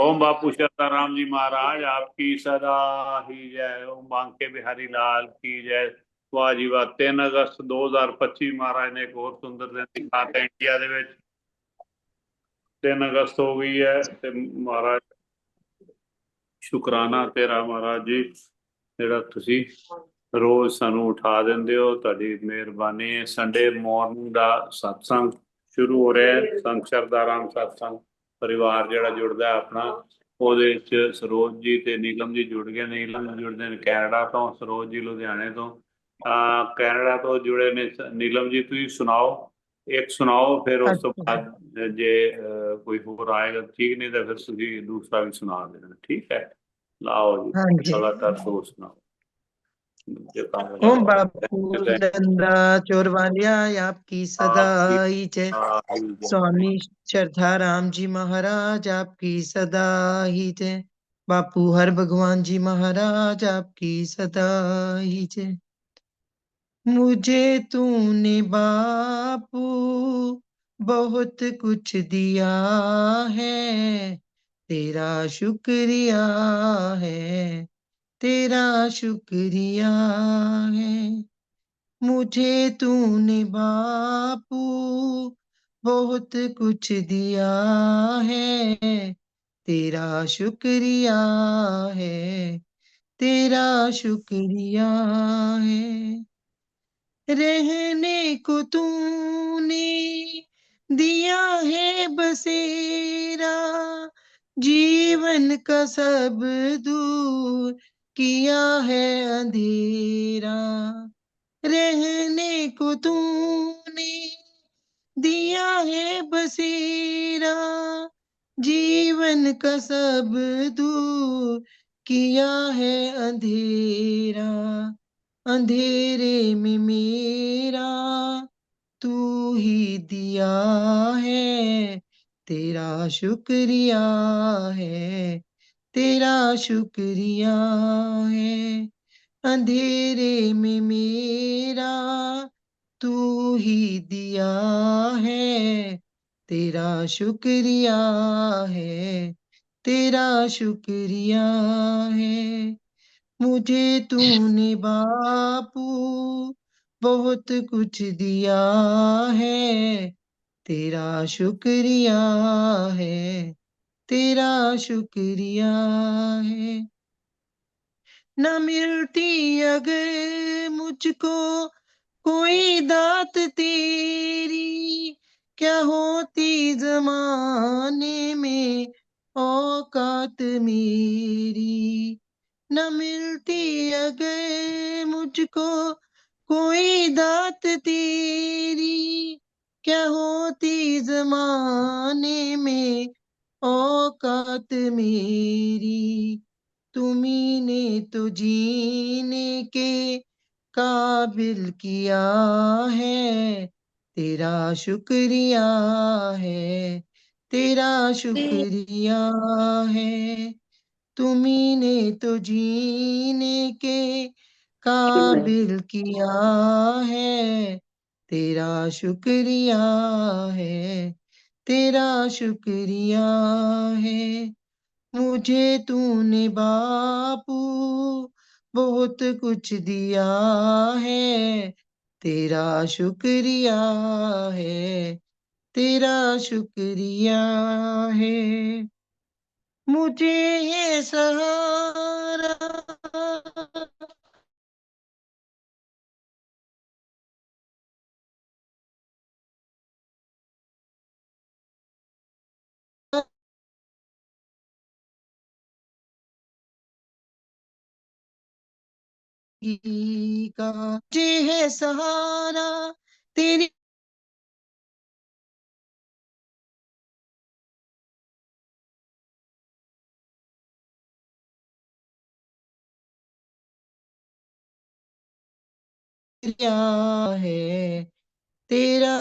ओम बापू शांताराम जी महाराज आपकी सदा ही जय। ओम बांके बिहारी लाल की जय। वाह जी वाह। 3 अगस्त 2025 महाराज ने एक और सुंदर दिन दिखाते इंडिया ਦੇ ਵਿੱਚ। 3 अगस्त हो गई है ਤੇ ਮਹਾਰਾਜ ਸ਼ੁਕਰਾਨਾ ਤੇਰਾ ਮਹਾਰਾਜ ਜੀ ਜਿਹੜਾ ਤੁਸੀਂ ਰੋਜ਼ ਸਾਨੂੰ ਉਠਾ ਦਿੰਦੇ ਹੋ। ਤੁਹਾਡੀ ਮਿਹਰਬਾਨੀ ਹੈ। ਸੰਡੇ ਮਾਰਨਿੰਗ ਦਾ ਸਤਸੰਗ ਸ਼ੁਰੂ ਹੋ ਰਿਹਾ ਹੈ। ਸੰਤ ਸ਼ਰਦਾਰਾਮ ਸਤਸੰਗ ਪਰਿਵਾਰ ਜਿਹੜਾ ਜੁੜਦਾ ਹੈ ਆਪਣਾ, ਉਹਦੇ ਵਿੱਚ ਸਰੋਜ ਜੀ ਤੇ ਨੀਲਮ ਜੀ ਜੁੜ ਗਏ। ਨੀਲਮ ਜੀ ਜੁੜਦੇ ਨੇ ਕੈਨੇਡਾ ਤੋਂ, ਸਰੋਜ ਜੀ ਲੁਧਿਆਣੇ ਤੋਂ। ਕੈਨੇਡਾ ਤੋਂ ਜੁੜੇ ਨੇ ਨੀਲਮ ਜੀ। ਤੁਸੀਂ ਸੁਣਾਓ, ਇੱਕ ਸੁਣਾਓ, ਫਿਰ ਉਸ ਤੋਂ अच्छा जी। ਬਾਅਦ ਜੇ ਕੋਈ ਹੋਰ ਆਏਗਾ ਠੀਕ, ਨਹੀਂ ਤਾਂ ਫਿਰ ਤੁਸੀਂ ਦੂਸਰਾ ਵੀ ਸੁਣਾ ਦੇਣਾ, ठीक है। लाओ जी, हाँ जी। लगातार दो सुनाओ। मुझे काम ओम लगाओ। बापू नंदा चोर वालिया आपकी सदा आपकी ही जय। स्वामी श्रद्धाराम जी महाराज आपकी सदा ही जय। बापू हर भगवान जी महाराज आपकी सदा ही जय। मुझे तूने बापू बहुत कुछ दिया है, तेरा शुक्रिया है, तेरा शुक्रिया है। मुझे तूने बापू बहुत कुछ दिया है, तेरा शुक्रिया है, तेरा शुक्रिया है। रहने को तूने दिया है बसेरा, जीवन का सब दूर किया है अंधेरा। रहने को तूने दिया है बसेरा, जीवन का सब दूर किया है अंधेरा। अंधेरे में मेरा तू ही दिया है, तेरा शुक्रिया है, तेरा शुक्रिया है। अंधेरे में मेरा तू ही दिया है, तेरा शुक्रिया है, तेरा शुक्रिया है। मुझे तूने बापू बहुत कुछ दिया है, तेरा शुक्रिया है, तेरा शुक्रिया है। न मिलती अगर मुझको कोई दात तेरी, क्या होती जमाने में औकात मेरी। न मिलती अगर मुझको कोई दात तेरी, क्या होती जमाने में औकात मेरी। तुम्ही ने तो जीने के काबिल किया है, तेरा शुक्रिया है, तेरा शुक्रिया है। तुम्ही ने तो जीने के काबिल किया है, तेरा शुक्रिया है, तेरा शुक्रिया है। मुझे तूने बापू बहुत कुछ दिया है, तेरा शुक्रिया है, तेरा शुक्रिया है। मुझे ये सहारा का, मुझे है सहारा तेरी शुक्रिया है, तेरा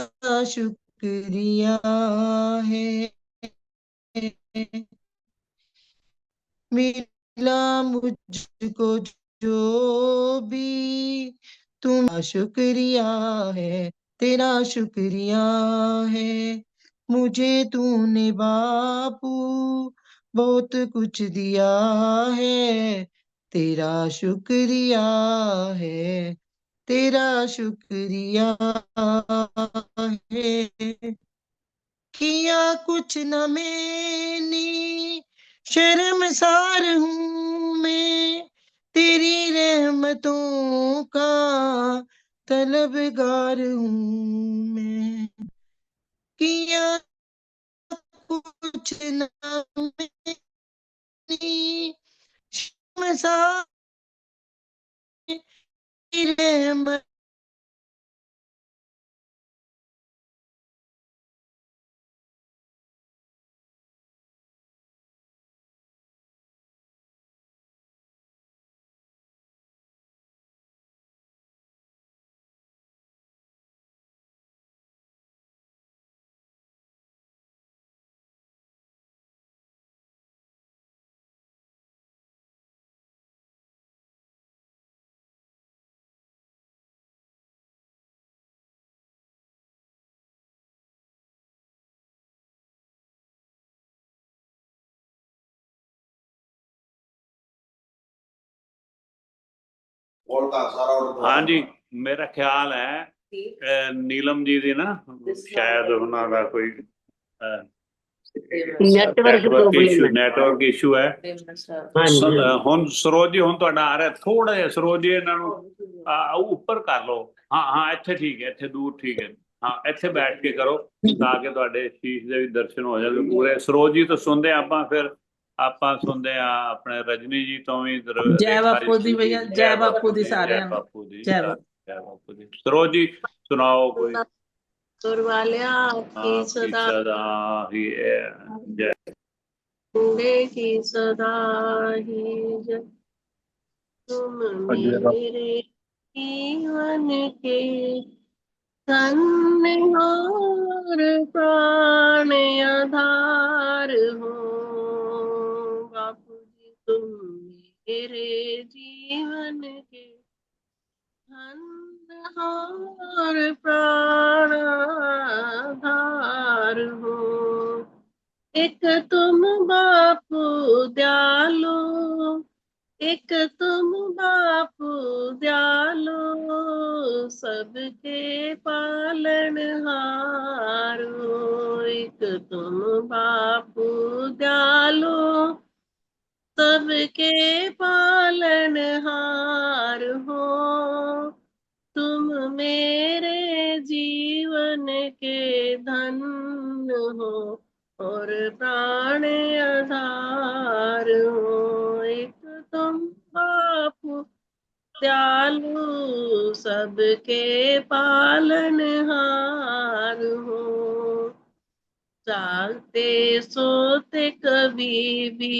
शुक्रिया है। मिला मुझको जो भी तुम शुक्रिया है, तेरा शुक्रिया है। मुझे तूने बापू बहुत कुछ दिया है, तेरा शुक्रिया है, तेरा शुक्रिया है। किया कुछ न मैंने, शर्मसार हूँ मैं, तेरी रहमतों का तलबगार हूँ मैं। किया कुछ न मैंने, शर्मसार, तेरी रहमत। हाँ जी, मेरा ख्याल है नीलम जी दी ना शायद ਉਹਨਾਂ ਦਾ ਕੋਈ ਨੈਟਵਰਕ ਪ੍ਰੋਬਲਮ ਹੈ। ਨੈਟਵਰਕ ਇਸ਼ੂ ਹੈ। ਹਾਂਜੀ ਹੁਣ ਸਰੋਜ ਜੀ ਹੁਣ ਤੁਹਾਡਾ ਆ ਰਿਹਾ ਥੋੜਾ ਜਿਹਾ ਸਰੋਜ ਜੀ ਇਹਨਾਂ ਨੂੰ ਉੱਪਰ ਕਰ ਲਓ। ਹਾਂ ਹਾਂ ਇੱਥੇ ਠੀਕ ਹੈ, ਇੱਥੇ ਦੂਰ ਠੀਕ ਹੈ। ਹਾਂ ਇੱਥੇ ਬੈਠ ਕੇ ਕਰੋ ਤਾਂ ਕਿ ਤੁਹਾਡੇ ਸ਼ੀਸ਼ ਦੇ ਵੀ ਦਰਸ਼ਨ ਹੋ ਜਾਣਗੇ ਪੂਰੇ। ਸਰੋਜ ਜੀ ਤੋਂ ਸੁਣਦੇ ਆਪਾਂ, ਫਿਰ ਆਪਾਂ ਸੁਣਦੇ ਆ ਆਪਣੇ ਰਜਨੀ ਜੀ ਤੋਂ ਵੀ। ਜੈ ਬਾਪੂ ਦੀ ਭਈਆ, ਜੈ ਬਾਪੂ ਦੀ ਜੈ ਸਾਰਿਆਂ ਨੂੰ। ਬਾਪੂ ਦੀ, ਜੈ ਜੈ ਬਾਪੂ ਦੀ। ਸਰੋਜ ਜੀ ਸੁਣਾਓ ਕੋਈ। सुर वालिया की सदा ही है जय। कुंडे की सदा ही जय। तुम मेरे जीवन के धन्य और प्राण आधार हो। बापू जी तुम मेरे जीवन के धन्य और प्राण आधार हो। एक तुम बापू दयालु, एक तुम बापू दयालु, सबके पालनहार हो। एक तुम बापू दयालु, सबके पालनहार हो। तुम मेरे जीवन के धन्य हो और प्राण आधार हो। एक तुम बापू दयालु, सबके पालनहार हो। जागते सोते कभी भी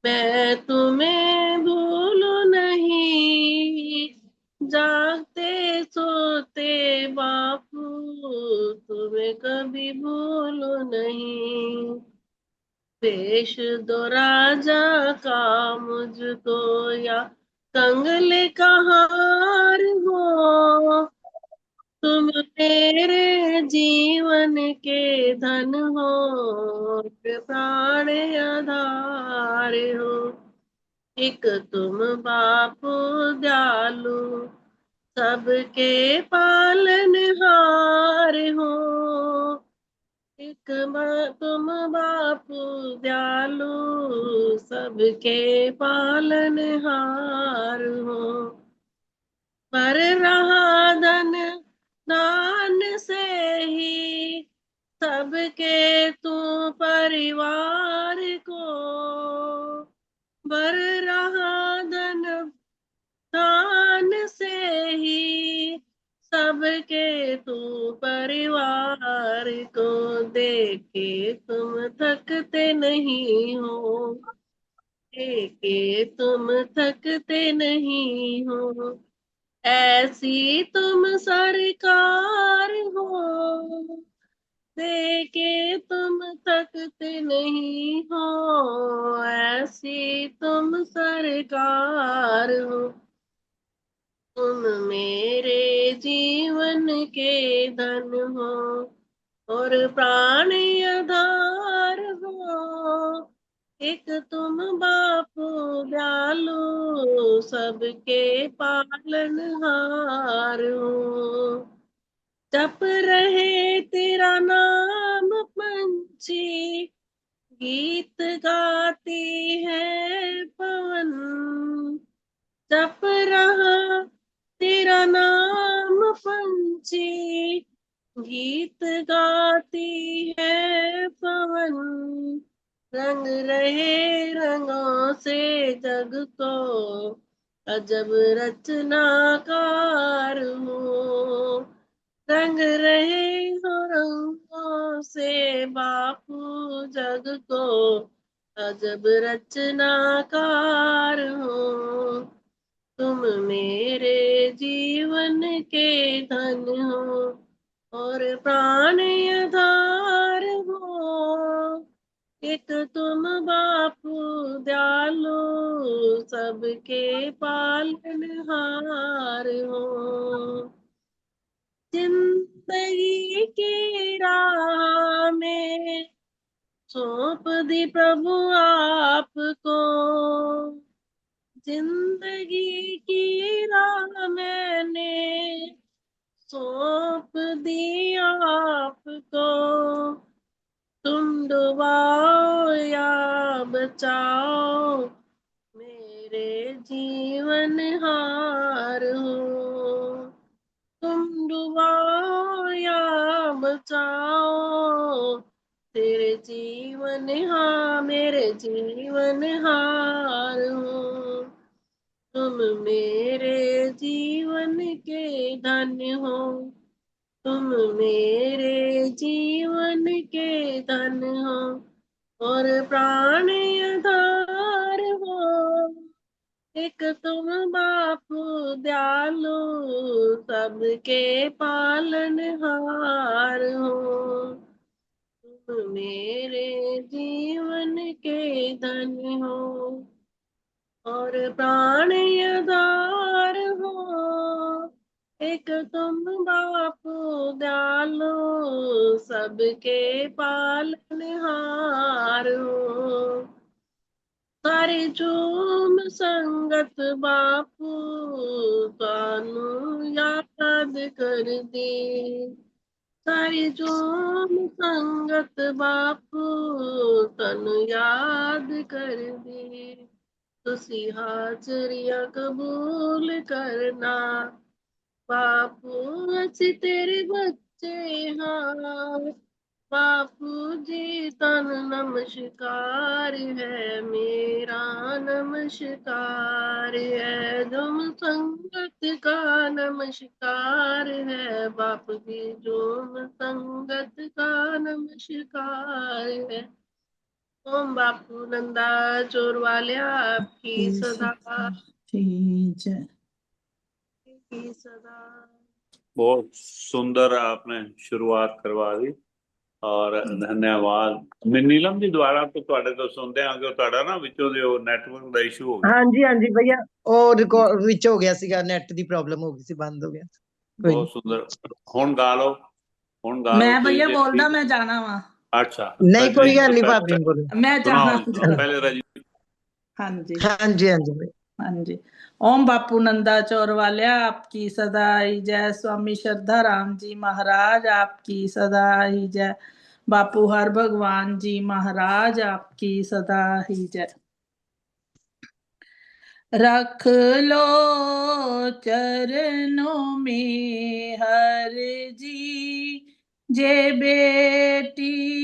मैं तुम्हें भूलूं नहीं। जागते सोते बापू तुम्हें कभी भूलूं नहीं। पेश दो राजा का मुझको या कंगले का हार हो। तुम मेरे जीवन के धन हो, प्राण आधार हो। एक तुम बापू दयालु, सबके पालनहार हो। एक तुम बापू दयालु, सबके पालनहार हो। पर रहा धन दान से ही सबके तू परिवार को। भर रहा धन दान से ही सबके तू परिवार को। देखे तुम थकते नहीं हो, देखे तुम थकते नहीं हो। ऐसी तुम सरकार हो, देखे तुम थकते नहीं हो। ऐसी तुम सरकार हो। तुम मेरे जीवन के धन हो और प्राण आधार हो, एक तुम बापू दयालु, सबके पालनहार हो। जप रहे तेरा नाम पंछी, गीत गाती है पवन। जप रहा तेरा नाम पंछी, गीत गाती है पवन। रंग रहे रंगों से जग को, अजब रचनाकार हो। रंग रहे हो रंगों से बापू जग को, अजब रचनाकार हो। तुम मेरे जीवन के धन हो, और प्राण आधार हो। एक तुम बापू दयालु, सबके पालनहार हो। जिंदगी की राह में सौंप दी प्रभु आपको, जिंदगी की राह मैंने सौंप दी आपको। तुम डुबाओ या बचाओ, मेरे जीवन हार हो। तुम डुबाओ या बचाओ, तेरे जीवन हाँ मेरे जीवन हार हो। तुम मेरे जीवन के धन्य हो, तुम मेरे जीवन के धन हो, और प्राण आधार हो। एक तुम बापू दयालु, सबके पालनहार हो। तुम मेरे जीवन के धन हो, और प्राण आधार हो। एक तुम बापू दयालु, सबके पालनहार हो। सारी झूम संगत बापू, तानू याद कर दी। सारी झूम संगत बापू, तनु याद कर दी। तुसी हाजरिया कबूल करना, बापू असी तेरे बच्चे हाँ। बापू जी तन नमस्कार है, मेरा नमस्कार है। जुम संगत का नमस्कार है, बापू जी जुम संगत का नमस्कार है। ओम बापू नंदा चोर वालिया, आपकी सदा ठीक है। की सदा। बहुत सुंदर आपने शुरुआत करवा दी और धन्यवाद। मैं नीलम जी ਦੁਆਰਾ ਤੋਂ ਤੁਹਾਡੇ ਤੋਂ ਸੁਣਦੇ ਹਾਂ ਕਿ ਤੁਹਾਡਾ ਨਾ ਵਿੱਚੋਂ ਦੇ ਉਹ ਨੈਟਵਰਕ ਦਾ ਇਸ਼ੂ ਹੋ ਗਿਆ। ਹਾਂਜੀ ਹਾਂਜੀ ਭਈਆ ਉਹ ਰਿਕਾਰਡ ਵਿੱਚ ਹੋ ਗਿਆ ਸੀਗਾ ਨੈਟ ਦੀ ਪ੍ਰੋਬਲਮ ਹੋ ਗਈ ਸੀ ਬੰਦ ਹੋ ਗਿਆ ਕੋਈ ਬਹੁਤ ਸੁੰਦਰ ਹੁਣ ਗਾ ਲਓ ਹੁਣ ਗਾ ਲਓ मैं ਤੁਸੀਂ भैया ਜੇ बोलदा ठीक- मैं जाना वा अच्छा ਨਹੀਂ ਕੋਈ ਗੱਲ ਨਹੀਂ ਭਾਬੀ ਨੂੰ ਬੋਲੋ मैं सुनाओ जाना पहले रजी हाँ जी ਹਾਂਜੀ ਹਾਂਜੀ ਭਈ हाँ जी। ओम बापू नंदा चौर वालिया, आपकी सदाई जय। स्वामी श्रद्धा राम जी महाराज, आपकी सदाई जय। बापू हर भगवान जी महाराज, आपकी सदा ही जय। रख लो चरणों में हर जी, जे बेटी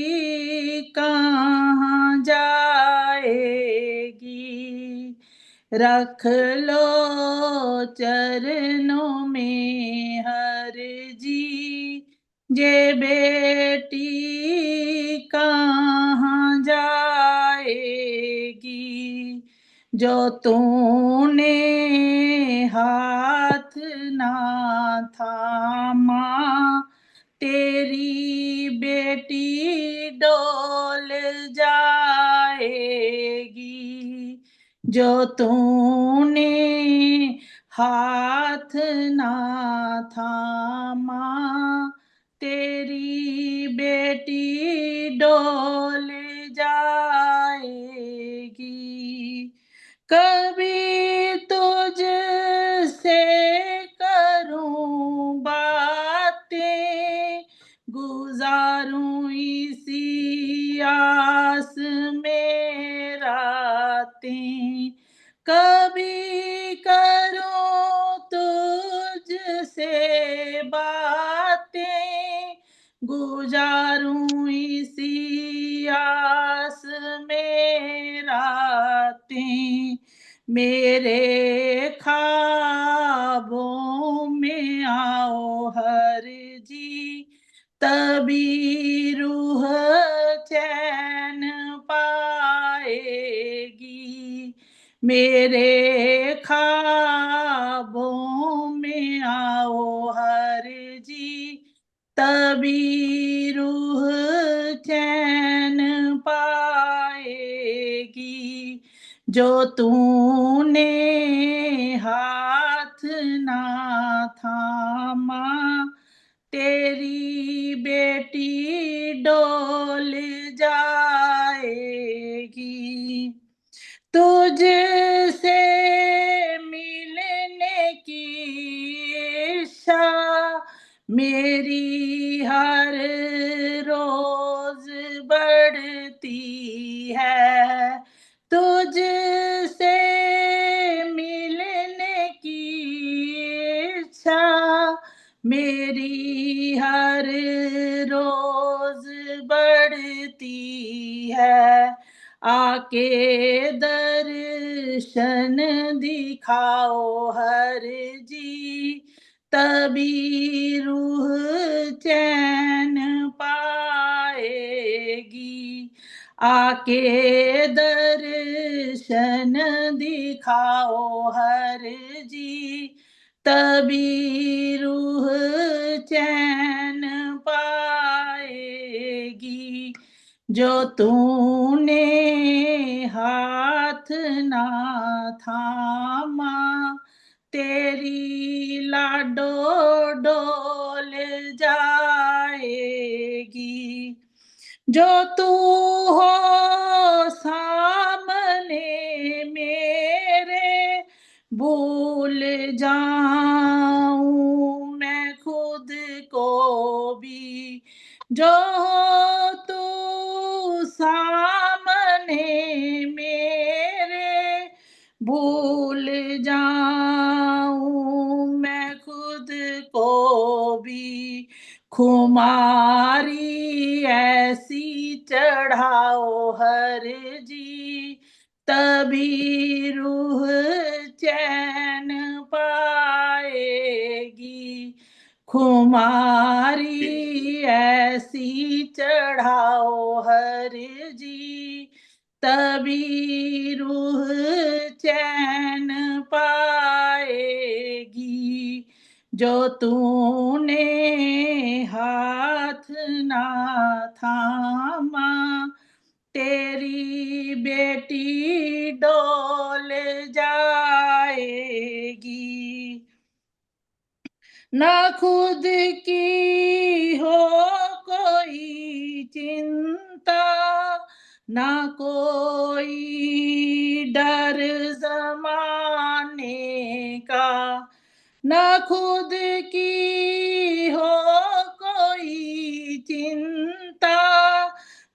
कहाँ जाएगी। रख लो चरणों में हर जी, जे बेटी कहाँ जाएगी। जो तूने हाथ ना थामा, तेरी बेटी डोल जाएगी। जो तूने हाथ ना थामा, तेरी बेटी बेटी डोल जाएगी। कभी तुझ से करूं बातें, गुजारूं इसी आस में रातें। कभी करूं तुझ से बातें, गुजारूं इसी आस में रातें। मेरे ख्वाबों में आओ हर जी, तभी रूह चैन पाएगी। मेरे ख्वाबों में आओ हर जी, तभी रूह चैन पाएगी। जो तूने हाथ ना थामा, तेरी बेटी डोल जाएगी। तुझसे मिलने की इच्छा मेरी हर रोज बढ़ती है। तुझसे मिलने की इच्छा मेरी हर रोज बढ़ती है। आके दर्शन दिखाओ हर जी, तभी रूह चैन पाएगी। आके दर्शन दिखाओ हर जी, तभी रूह चैन पाएगी। जो तूने हाथ ना थामा, तेरी लाडो डोल जाएगी। जो तू हो सामने मेरे, भूल जाऊं मैं खुद को भी। जो हो तू सामने मेरे, भूल जाऊं मैं खुद को भी। खुमारी ऐसी चढ़ाओ हर जी, तभी रूह चैन पाएगी। खुमारी ऐसी चढ़ाओ हर जी, तभी रूह चैन पाएगी। जो तूने हाथ ना थामा, तेरी बेटी डोल जाएगी। ना खुद की हो कोई चिंता, ना कोई डर जमाने का। ना खुद की हो कोई चिंता,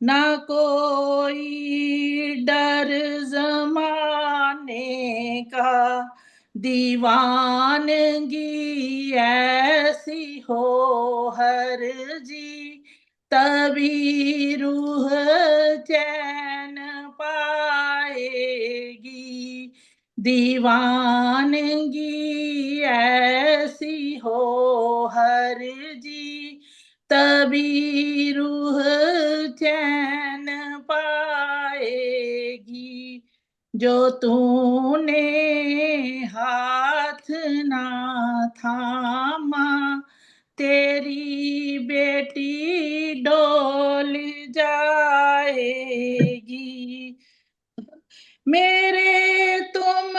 ना कोई डर जमाने का। दीवानगी ऐसी हो हर जी, तभी रूह चैन पाएगी। दीवानगी ऐसी हो हर जी, तभी रूह चैन पाएगी। जो तूने हाथ ना थामा, तेरी बेटी डोल जाएगी। मेरे तुम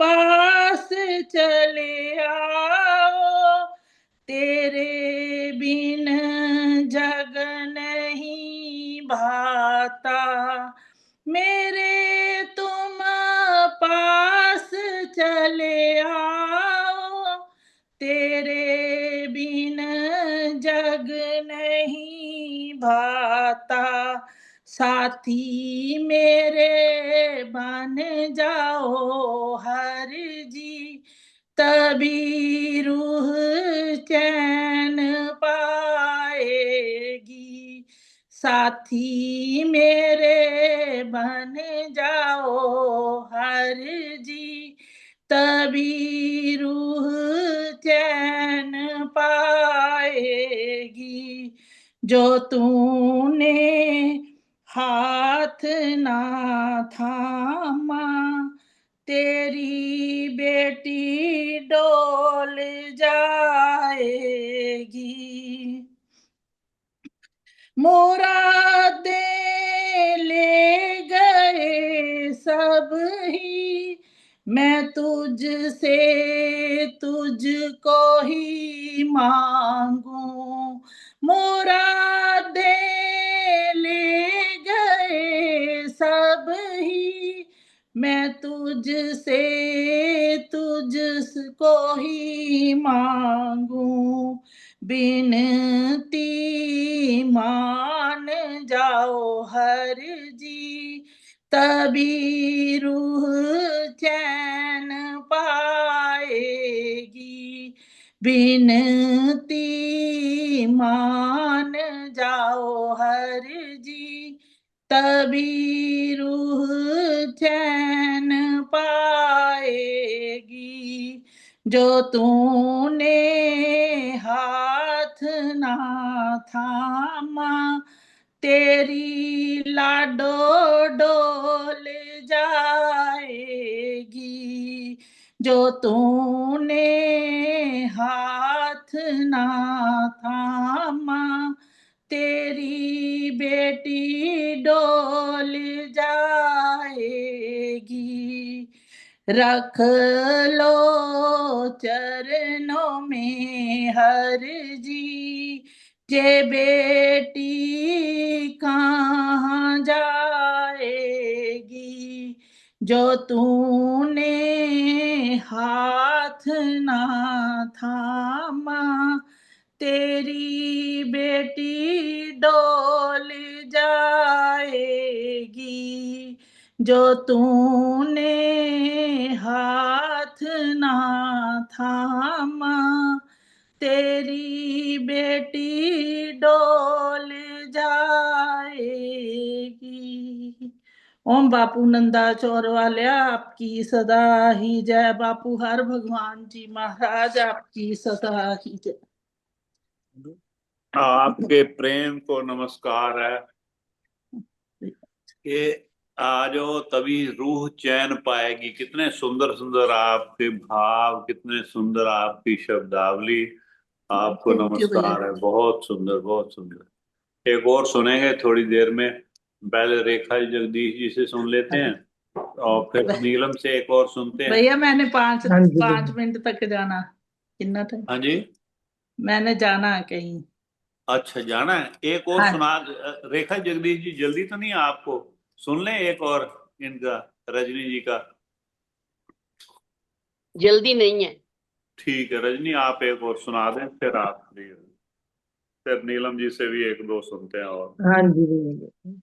पास चले आओ, तेरे बिन जग नहीं मेरे तुम पास चले आओ, तेरे बिन जग नहीं भाता, साथी मेरे बन जाओ हर जी, तभी रूह चैन पाएगी, साथी मेरे बन जाओ हर जी, तभी रूह चैन पाएगी, जो तूने हाथ ना थामा, तेरी बेटी डोल जाएगी, मुरादे ले गए सब ही, मैं तुझसे तुझको ही मांगू, मुरादे ले गए सब ही, मैं तुझसे तुझको ही मांगू, बिनती मान जाओ हर जी, तभी रूह चैन पाएगी, बिनती मान जाओ हर जी, तभी रूह चैन पाएगी, जो तूने हाथ ना थामा, तेरी लाडो डोल जाएगी, जो तूने हाथ ना थामा, तेरी बेटी डोल जाएगी, रख लो चरणों में हर जी, जे बेटी कहाँ जाएगी, जो तूने हाथ ना थामा, तेरी बेटी डोल जाएगी, जो तूने हाथ ना थामा, तेरी बेटी डोल जाएगी। ओम बापू नंदा चौर वाल्या आपकी सदा ही जय, बापू हर भगवान जी महाराज आपकी सदा ही जय। आपके प्रेम को नमस्कार है कि आ जाओ तभी रूह चैन पाएगी। कितने सुंदर सुंदर आपके भाव, कितने सुंदर आपकी शब्दावली। आपको Thank you भैया। नमस्कार है, बहुत सुंदर बहुत सुंदर। एक और सुनेंगे थोड़ी देर में, पहले रेखा जी जगदीश जी से सुन लेते हैं और फिर नीलम से एक और सुनते हैं। भैया मैंने हाँ जी पाँच भैया। मिनट तक जाना, कितना टाइम? हाँ जी, मैंने जाना है कहीं। अच्छा जाना है। एक और हाँ सुना, रेखा जगदीश जी जल्दी तो नहीं है आपको? सुन लें एक और इनका, रजनी जी का। जल्दी नहीं है। ठीक है रजनी, आप एक और सुना दें, फिर आप फ्री हो। फिर नीलम जी से भी एक दो सुनते हैं और। हाँ जी भैया।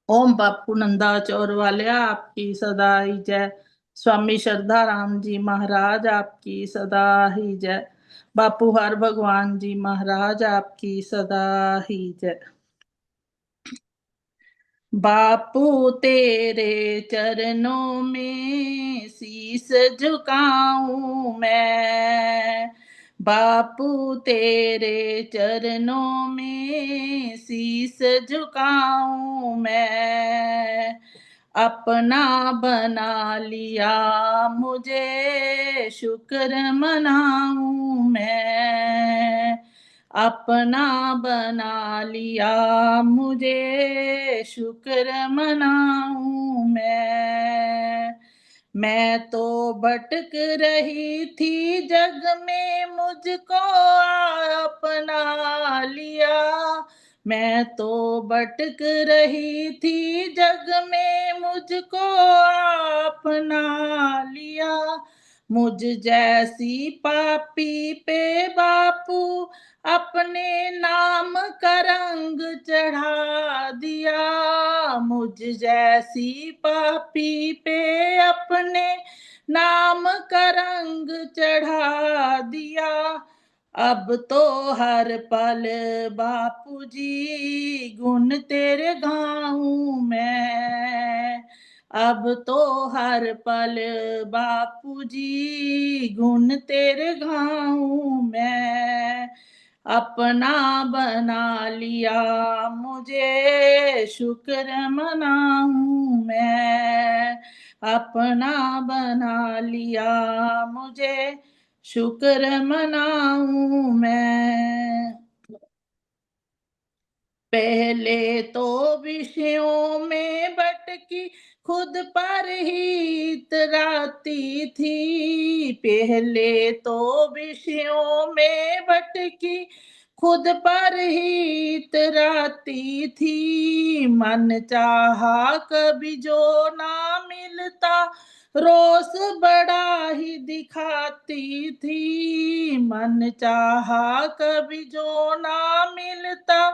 ओम बापू नंदा चौर वाल्या आपकी सदा ही जय, स्वामी श्रद्धा राम जी महाराज आपकी सदा ही जय, बापू हर भगवान जी महाराज आपकी सदा ही जय। बापू तेरे चरणों में शीस झुकाऊं मैं, बापू तेरे चरणों में शीस झुकाऊं मैं, अपना बना लिया मुझे शुक्र मनाऊं मैं, अपना बना लिया मुझे शुक्र मनाऊं मैं तो भटक रही थी जग में, मुझको अपना लिया, मैं तो भटक रही थी जग में, मुझको अपना लिया। मुझ जैसी पापी पे बापू अपने नाम का रंग चढ़ा दिया। मुझ जैसी पापी पे अपने नाम का रंग चढ़ा दिया। अब तो हर पल बापूजी गुण तेरे गाऊं मैं। अब तो हर पल बापूजी गुण तेरे गाऊं मैं। अपना बना लिया मुझे शुक्र मनाऊं मैं। अपना बना लिया मुझे शुक्र मनाऊं मैं। पहले तो विषयों में भटकी खुद पर ही इतराती थी। पहले तो विषयों में भटकी खुद पर ही इतराती थी। मन चाहा कभी जो ना मिलता रोष बड़ा ही दिखाती थी। मन चाहा कभी जो ना मिलता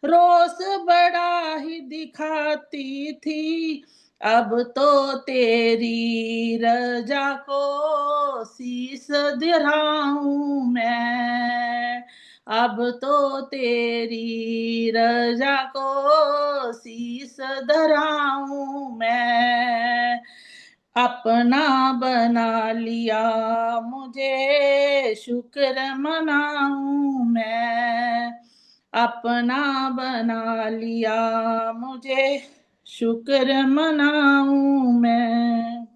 रोष बड़ा ही दिखाती थी। अब तो तेरी रजा को शीश दिखाऊं मैं। अब तो तेरी रजा को शीश धराऊं मैं। अपना बना लिया मुझे शुक्र मनाऊं मैं। अपना बना लिया मुझे शुक्र मनाऊं मैं।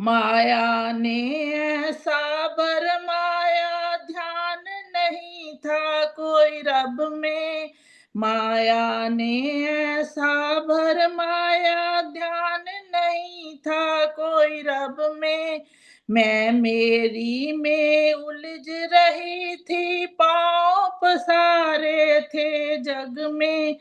माया ने ऐसा बरमाया ध्यान नहीं था कोई रब में। माया ने ऐसा भरमाया ध्यान नहीं था कोई रब में। मैं मेरी में उलझ रही थी, पाँव पसारे थे जग में।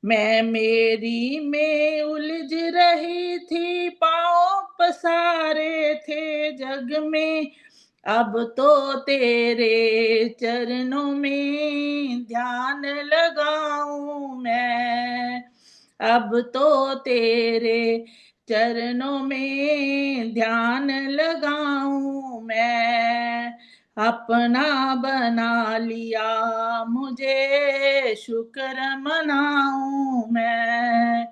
मैं मेरी में उलझ रही थी, पाँव पसारे थे जग में। अब तो तेरे चरणों में ध्यान लगाऊं मैं। अब तो तेरे चरणों में ध्यान लगाऊं मैं। अपना बना लिया मुझे शुक्र मनाऊं मैं।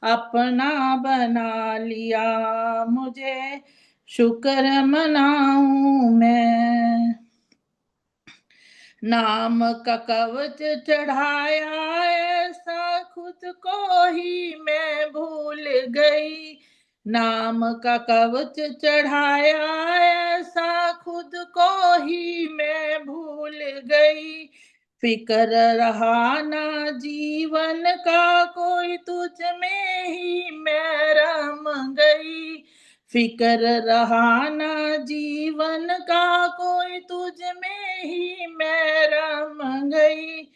अपना बना लिया मुझे शुक्र मनाऊं मैं। नाम का कवच चढ़ाया ऐसा खुद को ही मैं भूल गई। नाम का कवच चढ़ाया ऐसा खुद को ही मैं भूल गई। फिकर रहा ना जीवन का कोई, तुझ में ही मैं रम गई। फिकर रहा ना जीवन का कोई, तुझ में ही मैं रम गई।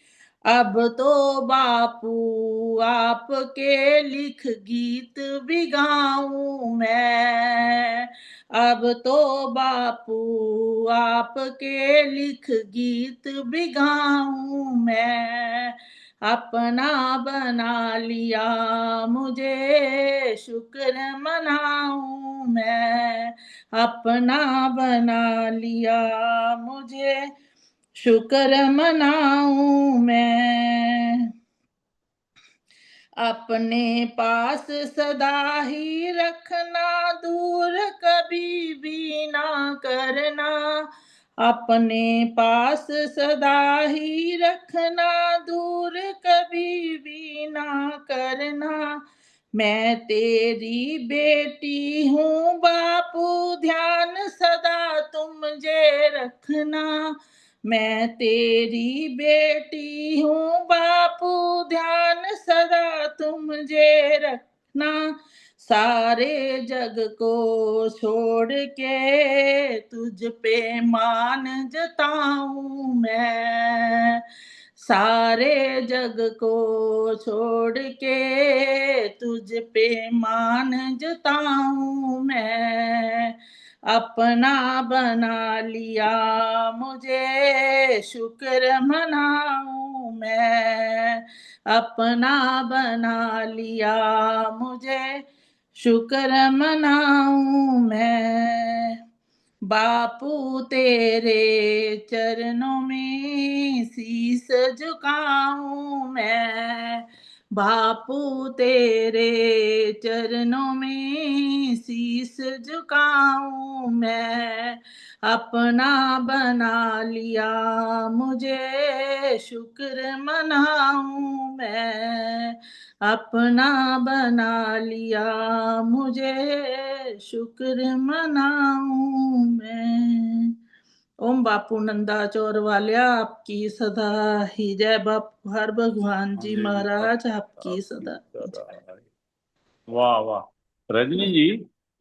अब तो बापू आपके लिख गीत भी गाऊं मैं। अब तो बापू आपके लिख गीत भी गाऊं मैं। अपना बना लिया मुझे शुक्र मनाऊं मैं। अपना बना लिया मुझे शुक्र मनाऊं मैं। अपने पास सदा ही रखना, दूर कभी भी ना करना। अपने पास सदा ही रखना, दूर कभी भी ना करना। मैं तेरी बेटी हूँ बापू, ध्यान सदा तुम मुझे रखना। मैं तेरी बेटी हूँ बापू, ध्यान सदा तुम मुझे रखना। सारे जग को छोड़ के तुझ पे मान जताऊं मैं। सारे जग को छोड़ के तुझ पे मान जताऊं मैं, अपना बना लिया मुझे शुक्र मनाऊं मैं, अपना बना लिया मुझे शुक्र मनाऊं मैं। बापू तेरे चरणों में शीस झुकाऊं मैं, बापू तेरे चरणों में शीस झुकाऊं मैं, अपना बना लिया मुझे शुक्र मनाऊं मैं, अपना बना लिया मुझे शुक्र मनाऊं मैं। ओम बापू नंदा चौर वालिया आपकी सदा ही जय। बापू हर भगवान जी जी, महाराज आपकी आपकी सदा ही जय। सदा। वाह वाह। रजनी जी,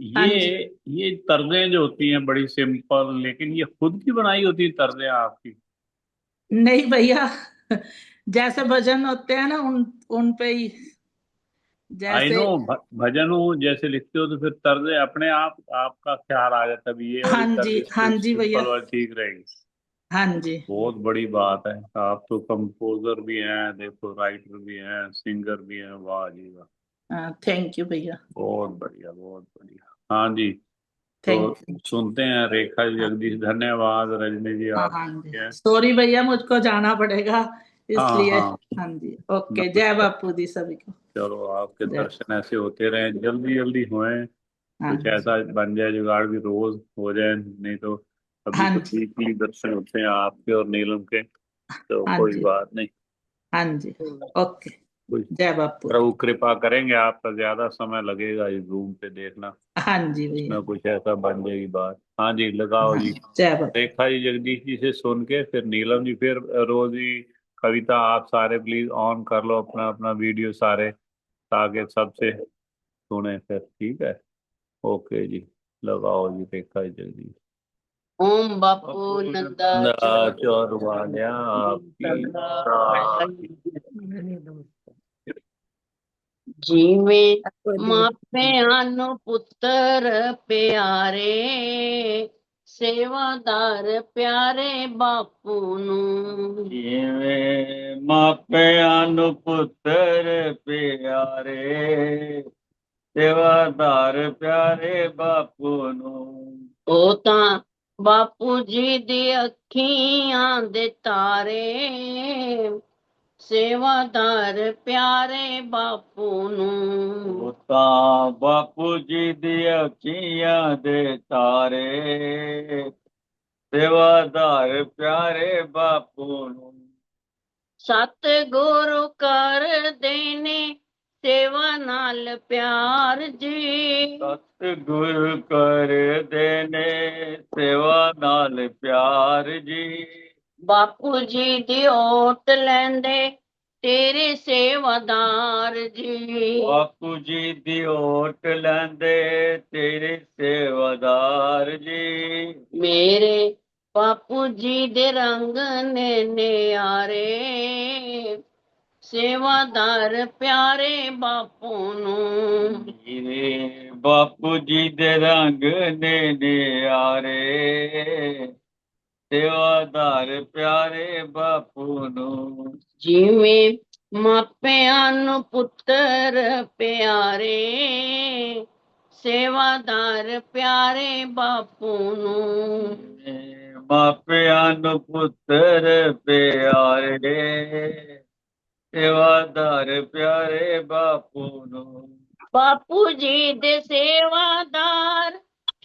हाँ ये जी। ये तर्जें जो होती हैं बड़ी सिंपल, लेकिन ये खुद की बनाई होती है तर्जें आपकी? नहीं भैया, जैसे भजन होते हैं ना उन उन पे ही, आई जैसे। नो, भजन हो जैसे लिखते हो तो फिर तर्जें अपने आप आपका ख्याल आ जाता है, भी ये वाली तर्ज इस हाँ पे जी भैया। सिंपल वाली ठीक रहेगी। हाँ जी। बहुत बड़ी बात है। आप तो कंपोजर भी हैं, देखो राइटर भी हैं, सिंगर भी हैं। वाह जी वाह। थैंक यू भैया। बहुत बढ़िया, बहुत बढ़िया। हाँ जी। थैंक तो यू। सुनते हैं रेखा जी जगदीश। धन्यवाद रजनी जी, हाँ आप हाँ जी, हैं। सॉरी भैया मुझको जाना पड़ेगा हाँ इसलिए। हाँ, हाँ जी, ओके, जय नमस्कार। बापू जी सभी को। चलो, आपके जय। दर्शन ऐसे होते रहे, जल्दी जल्दी होए, हाँ कुछ ऐसा बन जाए जुगाड़ भी रोज हो जाए, नहीं तो अभी हाँ तो जी। वीकली दर्शन होते हैं आपके और नीलम के, तो हाँ कोई जी। बात नहीं। हाँ जी, ओके। कुछ जय बापू जी। प्रभु कृपा करेंगे, आपका ज्यादा समय लगेगा इस रूम पे, देखना हाँ जी कुछ भैया। ना कुछ ऐसा बन जाएगी बात। हाँ जी, लगाओ हाँ, जी। जय बापू। रेखा जी जगदीश जी से सुन के फिर नीलम जी, फिर रोज ही कविता, आप सारे प्लीज ऑन कर लो अपना अपना वीडियो सारे, ताकि सबसे सुने फिर, ठीक है? ओके जी, लगाओ जी रेखा जी जगदीश। ओम बापू नंदा नंदा चौर वालिया आपकी जिਵੇਂ ਮਾਪਿਆਂ ਨੂੰ ਪੁੱਤਰ ਪਿਆਰੇ, ਸੇਵਾਦਾਰ ਪਿਆਰੇ ਬਾਪੂ ਨੂੰ। ਜਿਵੇਂ ਮਾਪਿਆਂ ਨੂੰ ਪੁੱਤਰ ਪਿਆਰੇ, ਸੇਵਾਦਾਰ ਪਿਆਰੇ ਬਾਪੂ ਨੂੰ। ਉਹ ਤਾਂ ਬਾਪੂ ਜੀ ਦੀ ਅੱਖੀਆਂ ਦੇ ਤਾਰੇ, ਸੇਵਾਦਾਰ ਪਿਆਰੇ ਬਾਪੂ ਨੂੰ। ਉਹ ਤਾਂ ਬਾਪੂ ਜੀ ਦੀ ਅੱਖੀਆਂ ਦੇ ਤਾਰੇ, ਸੇਵਾਦਾਰ ਪਿਆਰੇ ਬਾਪੂ ਨੂੰ। ਸਤਿਗੁਰੂ ਕਰਦੇ ਨੇ ਸੇਵਾ ਨਾਲ ਪਿਆਰ ਜੀ, ਸਤਿਗੁਰ ਕਰਦੇ ਨੇ ਸੇਵਾ ਨਾਲ ਪਿਆਰ ਜੀ। ਬਾਪੂ ਜੀ ਦੀ ਓਟ ਲੈਂਦੇ ਤੇਰੇ ਸੇਵਾਦਾਰ ਜੀ। ਬਾਪੂ ਜੀ ਦੀ ਓਟ ਲੈਂਦੇ ਤੇਰੇ ਸੇਵਾਦਾਰ ਜੀ। ਮੇਰੇ ਬਾਪੂ ਜੀ ਦੇ ਰੰਗ ਨੇ ਨਿਆਰੇ, ਸੇਵਾਦਾਰ ਪਿਆਰੇ ਬਾਪੂ ਨੂੰ। ਮੇਰੇ ਬਾਪੂ ਜੀ ਦੇ ਰੰਗ ਨੇ ਨਿਆਰੇ, ਸੇਵਾਦਾਰ ਪਿਆਰੇ ਬਾਪੂ ਨੂੰ। ਜਿਵੇਂ ਮਾਪਿਆਂ ਨੂੰ ਪੁੱਤਰ ਪਿਆਰੇ, ਸੇਵਾਦਾਰ ਪਿਆਰੇ ਬਾਪੂ ਨੂੰ। ਮਾਪਿਆਂ ਨੂੰ ਪੁੱਤਰ ਪਿਆਰੇ, ਸੇਵਾਦਾਰ ਪਿਆਰੇ ਬਾਪੂ ਨੂੰ। ਬਾਪੂ ਜੀ ਦੇ ਸੇਵਾਦਾਰ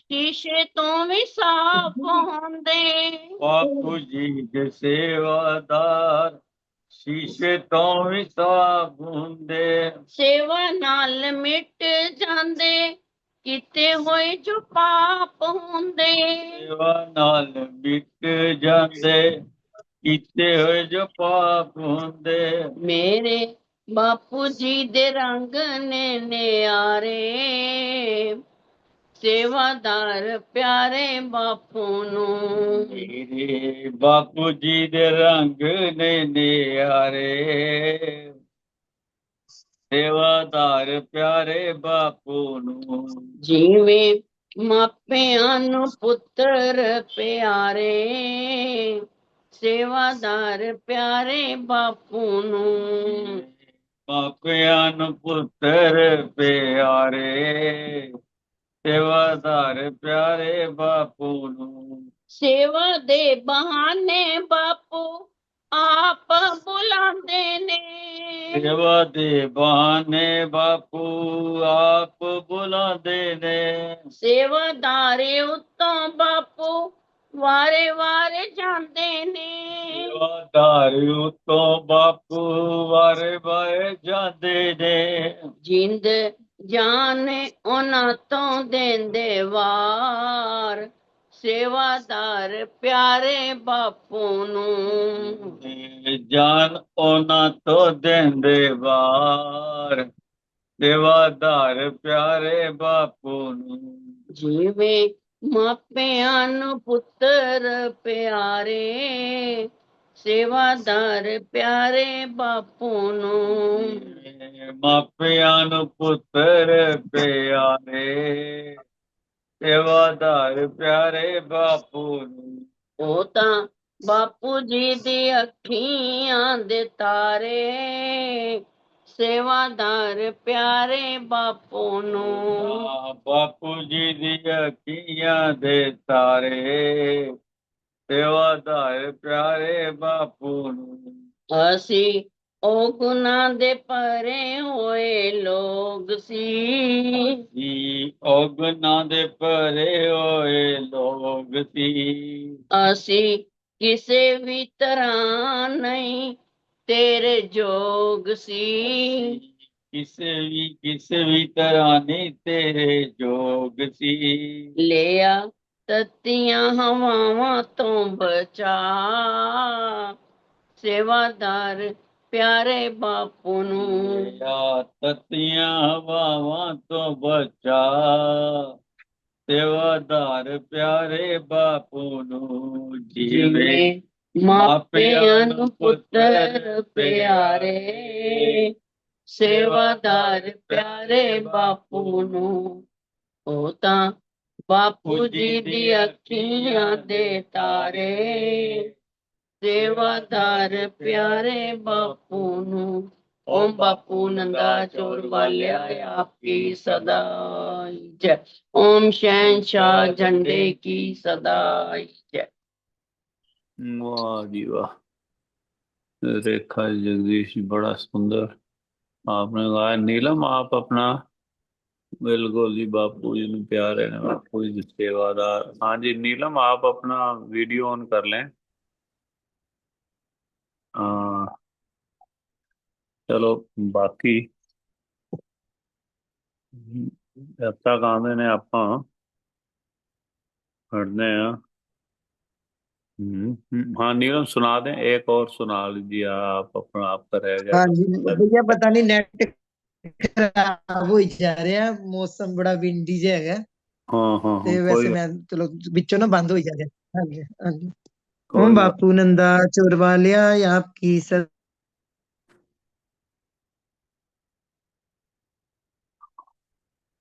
ਸ਼ੀਸ਼ੇ ਤੋਂ ਵੀ ਸਾਫ਼ ਹੁੰਦੇ, ਬਾਪੂ ਜੀ ਦੇ ਸੇਵਾਦਾਰ ਸ਼ੀਸ਼ੇ ਤੋਂ ਵੀ ਸਾਫ਼ ਹੁੰਦੇ। ਸੇਵਾ ਨਾਲ ਮਿਟ ਜਾਂਦੇ ਕੀਤੇ ਹੋਏ ਜੋ ਪਾਪ ਹੁੰਦੇ। ਸੇਵਾ ਨਾਲ ਮਿਟ ਜਾਂਦੇ ਕੀਤੇ ਹੋਏ ਜੋ ਪਾਪ ਹੁੰਦੇ। ਮੇਰੇ ਬਾਪੂ ਜੀ ਦੇ ਰੰਗ ਨੇ ਨਿਆਰੇ, ਸੇਵਾਦਾਰ ਪਿਆਰੇ ਬਾਪੂ ਨੂੰ। ਮੇਰੇ ਬਾਪੂ ਜੀ ਦੇ ਰੰਗ ਨੇ ਨਿਆਰੇ, ਸੇਵਾਦਾਰ ਪਿਆਰੇ ਬਾਪੂ ਨੂੰ। ਜਿਵੇਂ ਮਾਪਿਆਂ ਨੂੰ ਪੁੱਤਰ ਪਿਆਰੇ, ਸੇਵਾਦਾਰ ਪਿਆਰੇ ਬਾਪੂ ਨੂੰ। ਮਾਪਿਆਂ ਨੂੰ ਪੁੱਤਰ ਪਿਆਰੇ, ਸੇਵਾਦਾਰ ਪਿਆਰੇ ਬਾਪੂ ਨੂੰ। ਸੇਵਾ ਦੇ ਬਹਾਨੇ ਬਾਪੂ ਆਪ ਬੁਲਾਉਂਦੇ ਨੇ, ਸੇਵਾ ਦੇ ਬਹਾਨੇ ਬਾਪੂ ਆਪ ਬੁਲਾਉਂਦੇ ਨੇ। ਸੇਵਾਦਾਰੇ ਉੱਤੋਂ ਬਾਪੂ ਵਾਰੇ ਵਾਰੇ ਜਾਂਦੇ ਨੇ। ਸੇਵਾਦਾਰ ਉਤੋਂ ਬਾਪੂ ਵਾਰੇ ਵਾਰੇ ਜਾਂਦੇ ਨੇ। ਜਿੰਦ ਜਾਨ ਉਹਨਾਂ ਤੋਂ ਦੇਂਦੇ ਵਾਰ, ਸੇਵਾਦਾਰ ਪਿਆਰੇ ਬਾਪੂ ਨੂੰ। ਜਾਨ ਉਹਨਾਂ ਤੋਂ ਦਿੰਦੇ ਵਾਰ, ਸੇਵਾਦਾਰ ਪਿਆਰੇ ਬਾਪੂ ਨੂੰ। ਜਿਵੇਂ ਮਾਪਿਆਂ ਨੂੰ ਪੁੱਤਰ ਪਿਆਰੇ, ਸੇਵਾਦਾਰ ਪਿਆਰੇ ਬਾਪੂ ਨੂੰ। ਮਾਪਿਆਂ ਨੂੰ ਪੁੱਤਰ ਪਿਆਰੇ, ਸੇਵਾਦਾਰ ਪਿਆਰੇ ਬਾਪੂ ਨੂੰ। ਉਹ ਤਾਂ ਬਾਪੂ ਜੀ ਦੀ ਅੱਖੀਆਂ ਦੇ ਤਾਰੇ, ਸੇਵਾਦਾਰ ਪਿਆਰੇ ਬਾਪੂ ਨੂੰ। ਬਾਪੂ ਜੀ ਦੀ ਅੱਖੀਆਂ ਦੇ ਤਾਰੇ, ਸੇਵਾਦਾਰ ਪਿਆਰੇ ਬਾਪੂ ਨੂੰ। ਅਸੀਂ ਉਹ ਗੁਨਾਹ ਦੇ ਭਰੇ ਹੋਏ ਲੋਕ ਸੀ, ਜੀ ਔਗਨਾਂ ਦੇ ਭਰੇ ਹੋਏ ਲੋਕ ਸੀ। ਅਸੀਂ ਕਿਸੇ ਵੀ ਤਰ੍ਹਾਂ ਨਹੀਂ ਤੇਰੇ ਜੋਗ ਸੀ। ਕਿਸੇ ਵੀ ਤਰ੍ਹਾਂ ਨਹੀਂ ਤੇਰੇ ਜੋਗ ਸੀ। ਲਿਆ ਤੱਤੀਆਂ ਹਵਾਵਾਂ ਤੋਂ ਬਚਾ, ਸੇਵਾਦਾਰ ਪਿਆਰੇ ਬਾਪੂ ਨੂੰ। ਲਿਆ ਤੱਤੀਆਂ ਹਵਾਵਾਂ ਤੋਂ ਬਚਾ, ਸੇਵਾਦਾਰ ਪਿਆਰੇ ਬਾਪੂ ਨੂੰ। ਜਿਵੇਂ ਮਾਪਿਆਂ ਨੂੰ ਪੁੱਤਰ ਪਿਆਰੇ, ਸੇਵਾਦਾਰ ਪਿਆਰੇ ਬਾਪੂ ਨੂੰ। ਉਹ ਤਾਂ ਬਾਪੂ ਜੀ ਦੀ ਅੱਖੀਆਂ ਦੇ ਤਾਰੇ, ਸੇਵਾਦਾਰ ਪਿਆਰੇ ਬਾਪੂ ਨੂੰ। ਓਮ ਬਾਪੂ ਨੰਦਾ ਚੋਰ ਵਾਲਿਆ ਆਪਕੀ ਸਦਾ ਜੈ। ਓਮ ਸ਼ਹਿਨशाह झंडे की सदा जय। वाह जी वाह। रेखा जगदीश जी, बड़ा सुंदर आपने गाया। नीलम आप अपना, बिल्कुल जी, बापू जी ने प्यारे ने, बापू जी सेवादार। हाँ जी नीलम, आप अपना वीडियो ऑन कर लें। चलो बाकी जब तक आंदे ने ਆਪਾਂ पढ़ने हैं। हाँ नीलम सुना दें, एक और सुना लीजिए आप अपना, आपका रह गया हाँ था। जी भैया, पता नहीं नेट खराब हो जा ਰਿਹਾ, ਮੌਸਮ ਬੜਾ ਵਿੰਡੀ ਜਿਹਾ ਹੈਗਾ हाँ हाँ ਤੇ हाँ ਵੈਸੇ कोई ਮੈਂ ਚਲੋ ਵਿੱਚੋਂ ਨਾ ਬੰਦ ਹੋ ਜਾ ਰਿਹਾ। ਹਾਂਜੀ ਹਾਂਜੀ। कोई ओम बात बापू नंदा चोर वालिया आपकी सदा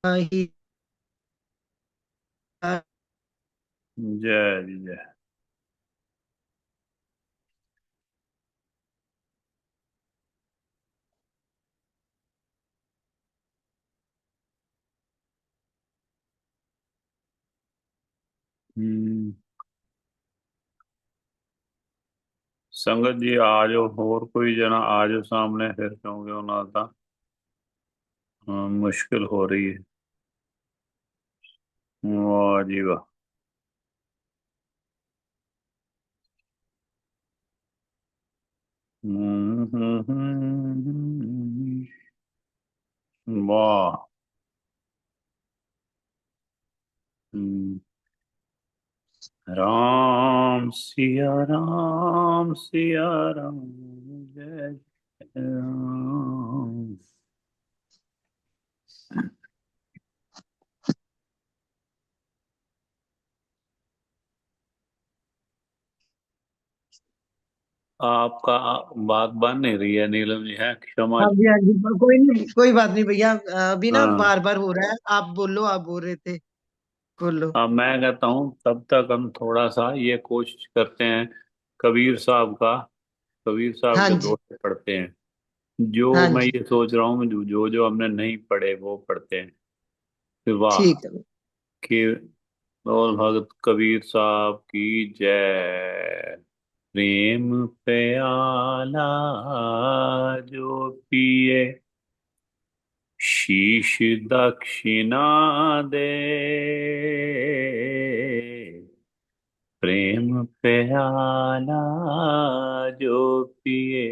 ही जय जी जय। संगत जी आ जाओ, होर कोई जना आ जाओ सामने, फिर क्योंकि उन्होंने तो मुश्किल हो रही है। वाह जी वाह। वाह। राम सिया राम सिया राम, जय जय राम। आपका बात बन नहीं रही है नीलम जी, है क्षमा। हाँ जी हाँ जी, कोई नहीं, कोई बात नहीं भैया, अभी ना हाँ बार बार हो रहा है, आप बोलो, आप बोल रहे थे, बोलो। अब मैं कहता हूँ तब तक हम थोड़ा सा ये कोशिश करते हैं कबीर साहब का, कबीर साहब हाँ के जी दोहे पढ़ते हैं। जो हाँ मैं जी, ये सोच रहा हूँ जो जो हमने नहीं पढ़े वो पढ़ते हैं। फिर वाह ठीक है। कि बोल भगत कबीर साहब की जय। प्रेम प्याला जो पिए शीश दक्षिणा दे। प्रेम प्याला जो पिए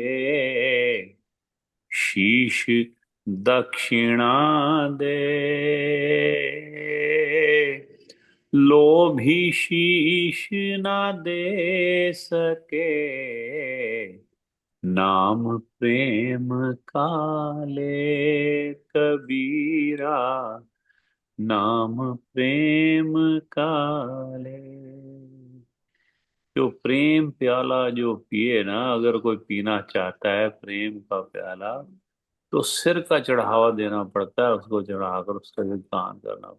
शीश दक्षिणा दे। लोभी शीश ना दे सके नाम प्रेम काले कबीरा। नाम प्रेम काले। जो प्रेम प्याला जो पिए ना, अगर कोई पीना चाहता है प्रेम का प्याला, तो सिर का चढ़ावा देना पड़ता है, उसको चढ़ाकर उसका दान करना।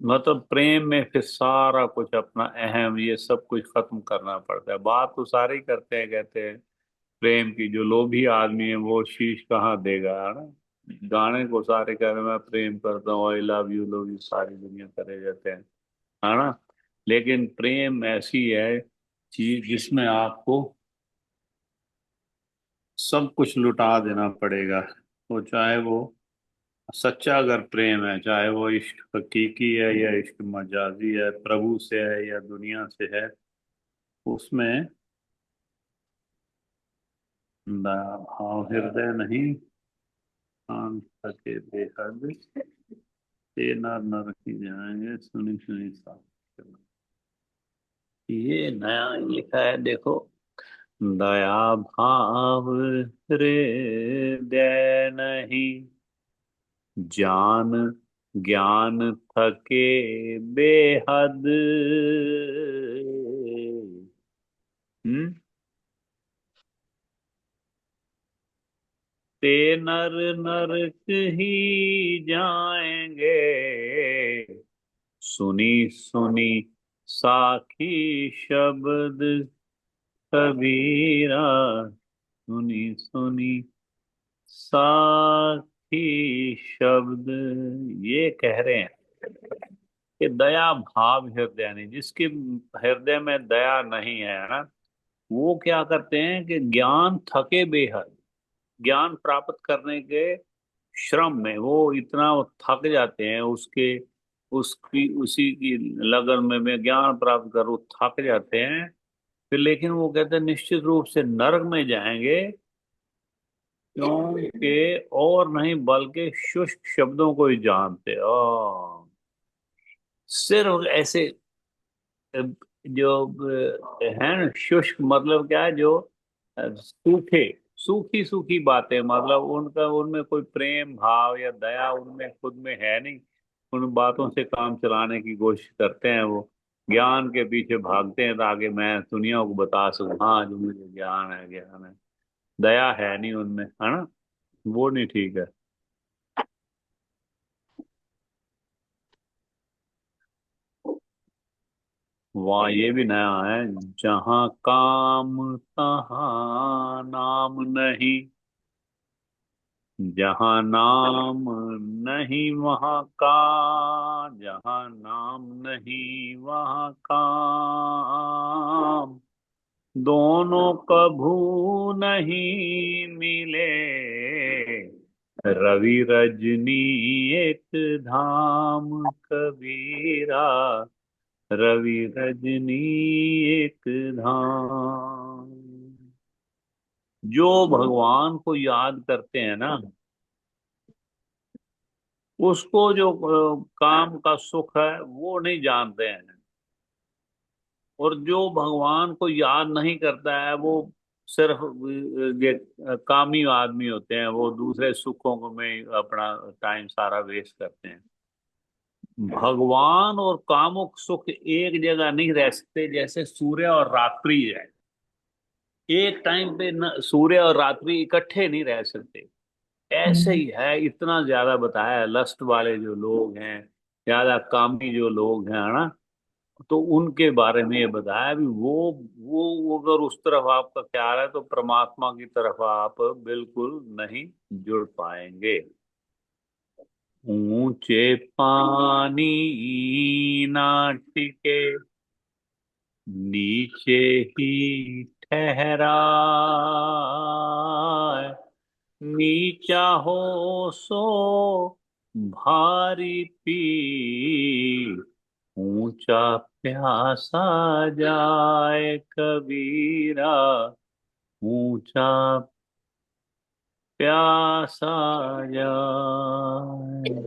मतलब प्रेम में फिर सारा कुछ अपना अहम ये सब कुछ खत्म करना पड़ता है। बात तो सारे ही करते हैं, कहते हैं प्रेम की, जो लोभी आदमी है वो शीश कहाँ देगा, है ना। गाने को सारे कह रहे हैं मैं प्रेम करता हूँ, आई लव यू सारी दुनिया करे जाते हैं, है ना। लेकिन प्रेम ऐसी है चीज जिसमें आपको सब कुछ लुटा देना पड़ेगा। तो चाहे वो सच्चा अगर प्रेम है, चाहे वो इश्क हकीकी है या इश्क मजाजी है, प्रभु से है या दुनिया से है, उसमें भाव हृदय नहीं कान सके बेहद। ये नर नर की जाएंगे सुनी सुनी सा। ये नया लिखा है देखो। दया भाव हृदय नहीं जान ज्ञान थके बेहद। हम्म। ते नर नरक ही जाएंगे सुनी सुनी साखी शब्द कबीरा। सुनी सुनी साखी शब्द ये कह रहे हैं कि दया भाव हृदय नहीं, जिसके हृदय में दया नहीं है ना, वो क्या करते हैं कि ज्ञान थके बेहद, ज्ञान प्राप्त करने के श्रम में वो इतना वो थक जाते हैं, उसके उसकी उसी की लगन में ज्ञान प्राप्त कर वो थक जाते हैं। फिर लेकिन वो कहते हैं निश्चित रूप से नरक में जाएंगे, क्योंकि और नहीं बल्कि शुष्क शब्दों को ही जानते हो। सिर्फ ऐसे जो है ना, शुष्क मतलब क्या है, जो सूखे सूखी सूखी बातें, मतलब उनका उनमें कोई प्रेम भाव या दया उनमें खुद में है नहीं। उन बातों से काम चलाने की कोशिश करते हैं, वो ज्ञान के पीछे भागते हैं ताकि मैं दुनिया को बता सकूं हाँ जो मुझे ज्ञान है, ज्ञान है। दया है नहीं उनमें, है ना। वो नहीं ठीक है। वाह ये भी नया है। जहाँ काम तहाँ नाम नहीं, जहाँ नाम नहीं वहाँ काम, जहाँ नाम नहीं वहाँ काम। दोनों कभू नहीं मिले रवि रजनी एक धाम कबीरा। रवि रजनी एक धाम। जो भगवान को याद करते हैं ना, उसको जो काम का सुख है वो नहीं जानते हैं। और जो भगवान को याद नहीं करता है वो सिर्फ ये कामी आदमी होते हैं, वो दूसरे सुखों को में अपना टाइम सारा वेस्ट करते हैं। भगवान और कामुक सुख एक जगह नहीं रह सकते, जैसे सूर्य और रात्रि है। एक टाइम पे न सूर्य और रात्रि इकट्ठे नहीं रह सकते, ऐसे ही है। इतना ज्यादा बताया है, लस्ट वाले जो लोग हैं, ज्यादा कामी जो लोग हैं, है ना, तो उनके बारे में ये बताया भी वो अगर उस तरफ आपका ख्याल है तो परमात्मा की तरफ आप बिल्कुल नहीं जुड़ पाएंगे। ऊंचे पानी ना टिके, नीचे ही ठहरा, नीचा हो सो भारी पी, ऊंचा प्यासा जाए कबीरा, ऊंचा प्यासा जाए।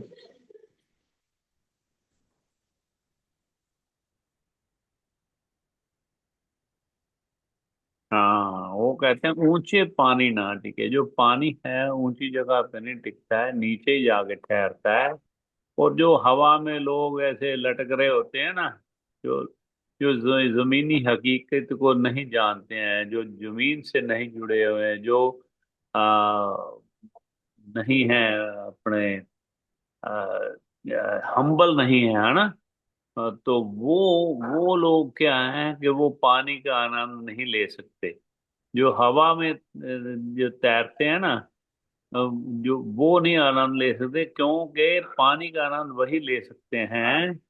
हाँ, वो कहते हैं ऊंचे पानी ना टिके। जो पानी है ऊंची जगह पे नहीं टिकता है, नीचे ही जाके ठहरता है। और जो हवा में लोग ऐसे लटक रहे होते हैं ना, जो जो जमीनी हकीकत को नहीं जानते हैं, जो जमीन से नहीं जुड़े हुए हैं, जो आ, नहीं है अपने, हम्बल नहीं है ना, तो वो लोग क्या है कि वो पानी का आनंद नहीं ले सकते। जो हवा में जो तैरते हैं ना, जो वो नहीं आनंद ले सकते, क्योंकि पानी का आनंद वही ले सकते हैं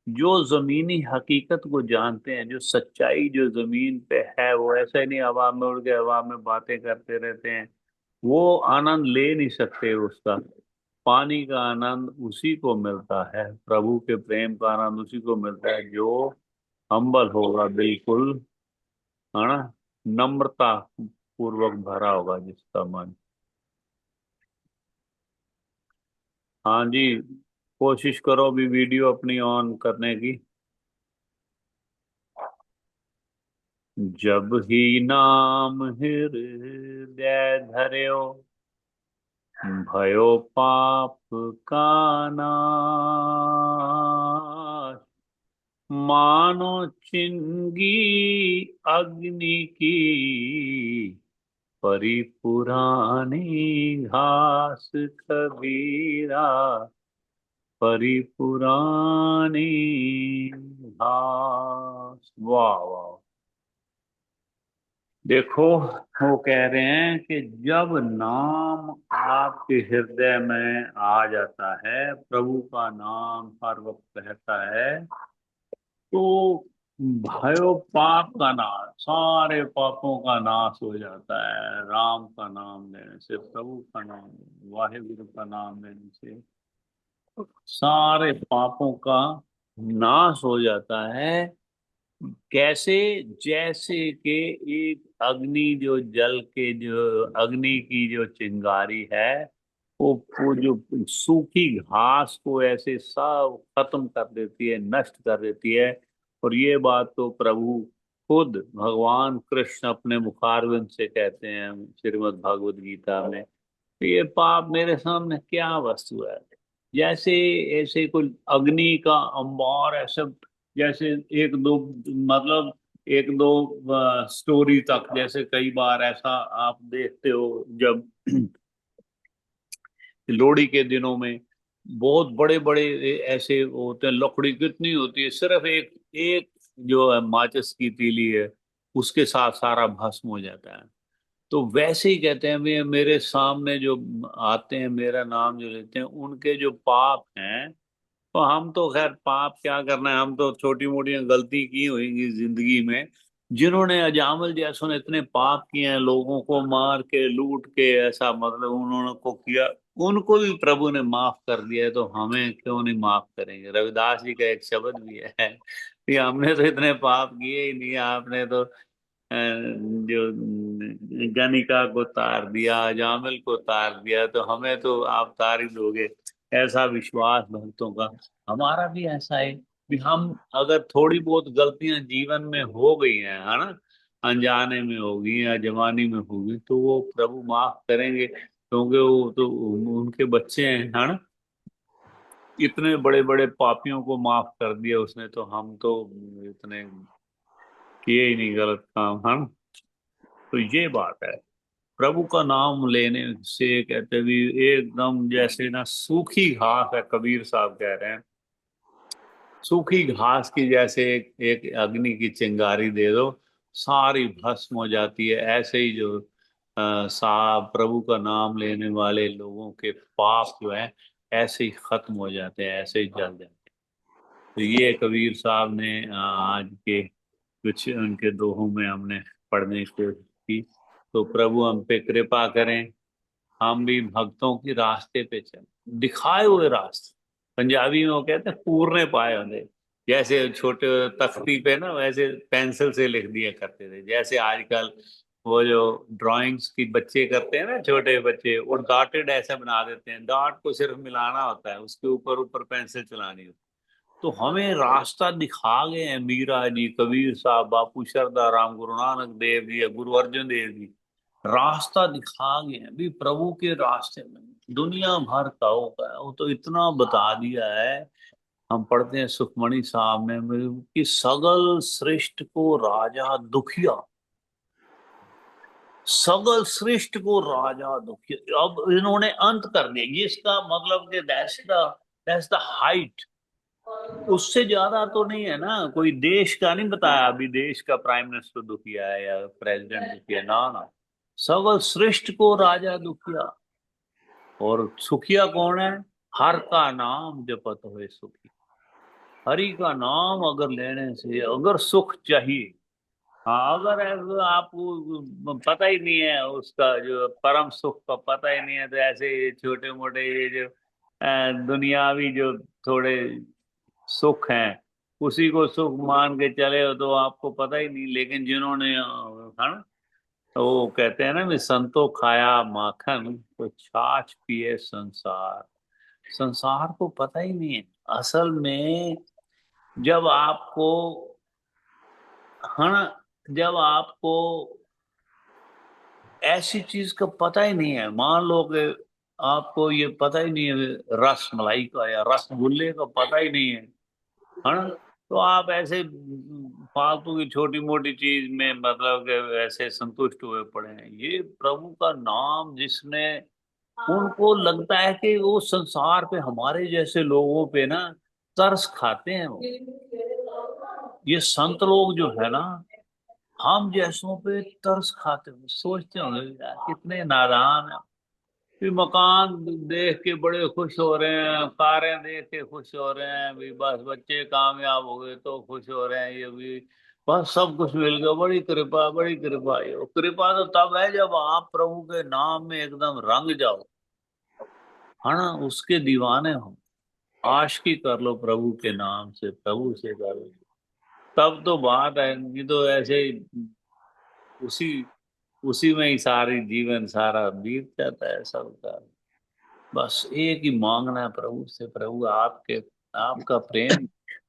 जो जमीनी हकीकत को जानते हैं, जो सच्चाई जो जमीन पे है। वो ऐसे नहीं हवा में उड़ के हवा में बातें करते रहते हैं, वो आनंद ले नहीं सकते उसका। पानी का आनंद उसी को मिलता है, प्रभु के प्रेम का आनंद उसी को मिलता है जो हम्बल होगा, बिल्कुल, है ना, नम्रता पूर्वक भरा होगा जिसका मन। हाँ जी, कोशिश करो भी वीडियो अपनी ऑन करने की। जब ही नाम हृदय धर्यो, भयो पाप का नाश, मानो चिंगी अग्नि की परी पुरानी घास कबीरा, परी पुरानी घास। वाह वाह। देखो, वो कह रहे हैं कि जब नाम आपके हृदय में आ जाता है, प्रभु का नाम हर वक्त रहता है, तो भयो पाप का नाश, सारे पापों का नाश हो जाता है। राम का नाम लेने से, प्रभु का नाम, वाहिगुरु का नाम लेने से सारे पापों का नाश हो जाता है। कैसे? जैसे कि एक अग्नि जो जल के जो अग्नि की जो चिंगारी है, वो जो सूखी घास को ऐसे सब खत्म कर देती है, नष्ट कर देती है। और ये बात तो प्रभु खुद भगवान कृष्ण अपने मुखारविंद से कहते हैं श्रीमद् भागवत गीता में। तो ये पाप मेरे सामने क्या वस्तु है? जैसे ऐसे कोई अग्नि का अंबार ऐसे, जैसे एक दो, मतलब एक दो स्टोरी तक, जैसे कई बार ऐसा आप देखते हो जब लोहड़ी के दिनों में बहुत बड़े बड़े ऐसे होते हैं, लकड़ी कितनी होती है, सिर्फ एक एक जो है माचिस की तीली है, उसके साथ सारा भस्म हो जाता है। तो वैसे ही कहते हैं भी मेरे सामने जो आते हैं, मेरा नाम जो लेते हैं, उनके जो पाप हैं, तो हम तो खैर पाप क्या करना है, हम तो छोटी मोटी गलती की होगी जिंदगी में। जिन्होंने अजामल जैसों ने इतने पाप किए हैं, लोगों को मार के लूट के, ऐसा मतलब उन्होंने को किया, उनको भी प्रभु ने माफ कर दिया है, तो हमें क्यों नहीं माफ करेंगे? रविदास जी का एक शब्द भी है कि हमने तो इतने पाप किए ही नहीं, आपने तो जो गणिका को तार दिया, जामिल को तार दिया, तो हमें तो आप तार ही दोगे। ऐसा विश्वास भक्तों का, हमारा भी ऐसा है कि हम अगर थोड़ी बहुत गलतियां जीवन में हो गई हैं, है ना, अनजाने में होगी या जवानी में होगी, तो वो प्रभु माफ करेंगे, क्योंकि वो तो उनके बच्चे हैं, है ना। इतने बड़े बड़े पापियों को माफ कर दिया उसने, तो हम तो इतने किए ही नहीं गलत काम, है ना। तो ये बात है। प्रभु का नाम लेने से कहते भी एकदम जैसे ना सूखी घास है, कबीर साहब कह रहे हैं, सूखी घास की जैसे एक अग्नि की चिंगारी दे दो, सारी भस्म हो जाती है। ऐसे ही जो साहब प्रभु का नाम लेने वाले लोगों के पाप जो है ऐसे ही खत्म हो जाते हैं, ऐसे ही जल जाते हैं। तो ये कबीर साहब ने आज के कुछ उनके दोहों में हमने पढ़ने की कोशिश की। तो प्रभु हम पे कृपा करें, हम भी भक्तों की रास्ते पे चले, दिखाए हुए रास्ते। पंजाबी में वो कहते हैं पूरने पाए होंगे, जैसे छोटे तख्ती पे ना वैसे पेंसिल से लिख दिया करते थे। जैसे आजकल वो जो ड्राइंग्स की बच्चे करते हैं ना, छोटे बच्चे, वो डॉटेड ऐसे बना देते हैं, डॉट को सिर्फ मिलाना होता है, उसके ऊपर ऊपर पेंसिल चलानी होती है। तो हमें रास्ता दिखा गए हैं मीरा जी, कबीर साहब, बापू शरदा राम, गुरु नानक देव जी या गुरु अर्जन देव जी, रास्ता दिखा गए हैं भी प्रभु के रास्ते में। दुनिया भर का होगा, वो तो इतना बता दिया है। हम पढ़ते हैं सुखमणि साहब में कि सगल श्रेष्ठ को राजा दुखिया, सगल श्रेष्ठ को राजा दुखिया। अब इन्होंने अंत कर दिया, ये इसका मतलब कि दैट्स द हाइट। उससे ज्यादा तो नहीं है ना, कोई देश का नहीं बताया अभी, देश का प्राइम मिनिस्टर दुखिया है या प्रेसिडेंट दुखिया, ना ना, सगल श्रेष्ठ को राजा दुखिया। और सुखिया कौन है? हर का नाम जपत हुए सुखी। हरि का नाम अगर लेने से अगर सुख चाहिए, हाँ, अगर आपको पता ही नहीं है उसका जो परम सुख का पता ही नहीं है, तो ऐसे छोटे मोटे ये जो दुनियावी जो थोड़े सुख हैं उसी को सुख मान के चले हो तो आपको पता ही नहीं। लेकिन जिन्होंने है ना, तो वो कहते हैं ना, मैं संतो खाया माखन तो छाछ पिए संसार। संसार को पता ही नहीं है असल में। जब आपको है ना, जब आपको ऐसी चीज का पता ही नहीं है, मान लो कि आपको ये पता ही नहीं है रस मलाई का या रसगुल्ले का पता ही नहीं है ना, तो आप ऐसे फालतू की छोटी मोटी चीज में मतलब कि ऐसे संतुष्ट हुए पड़े हैं। ये प्रभु का नाम जिसने, उनको लगता है कि वो संसार पे हमारे जैसे लोगों पे ना तरस खाते हैं वो। ये संत लोग जो है ना, हम जैसों पे तरस खाते हैं। सोचते होंगे यार कितने नादान है, भी मकान देख के बड़े खुश हो रहे हैं, कारें देख के खुश हो रहे हैं, भी बस बच्चे कामयाब हो गए तो खुश हो रहे हैं, ये भी बस सब कुछ मिल गया, बड़ी कृपा बड़ी कृपा। ये कृपा तो तब है जब आप प्रभु के नाम में एकदम रंग जाओ, है ना, उसके दीवाने हो, आशिकी कर लो प्रभु के नाम से, प्रभु से कर लो, तब तो बात है। नहीं तो ऐसे ही उसी उसी में ही सारी जीवन सारा बीत जाता है सबका। बस एक ही मांगना है प्रभु से, प्रभु आपके आपका प्रेम,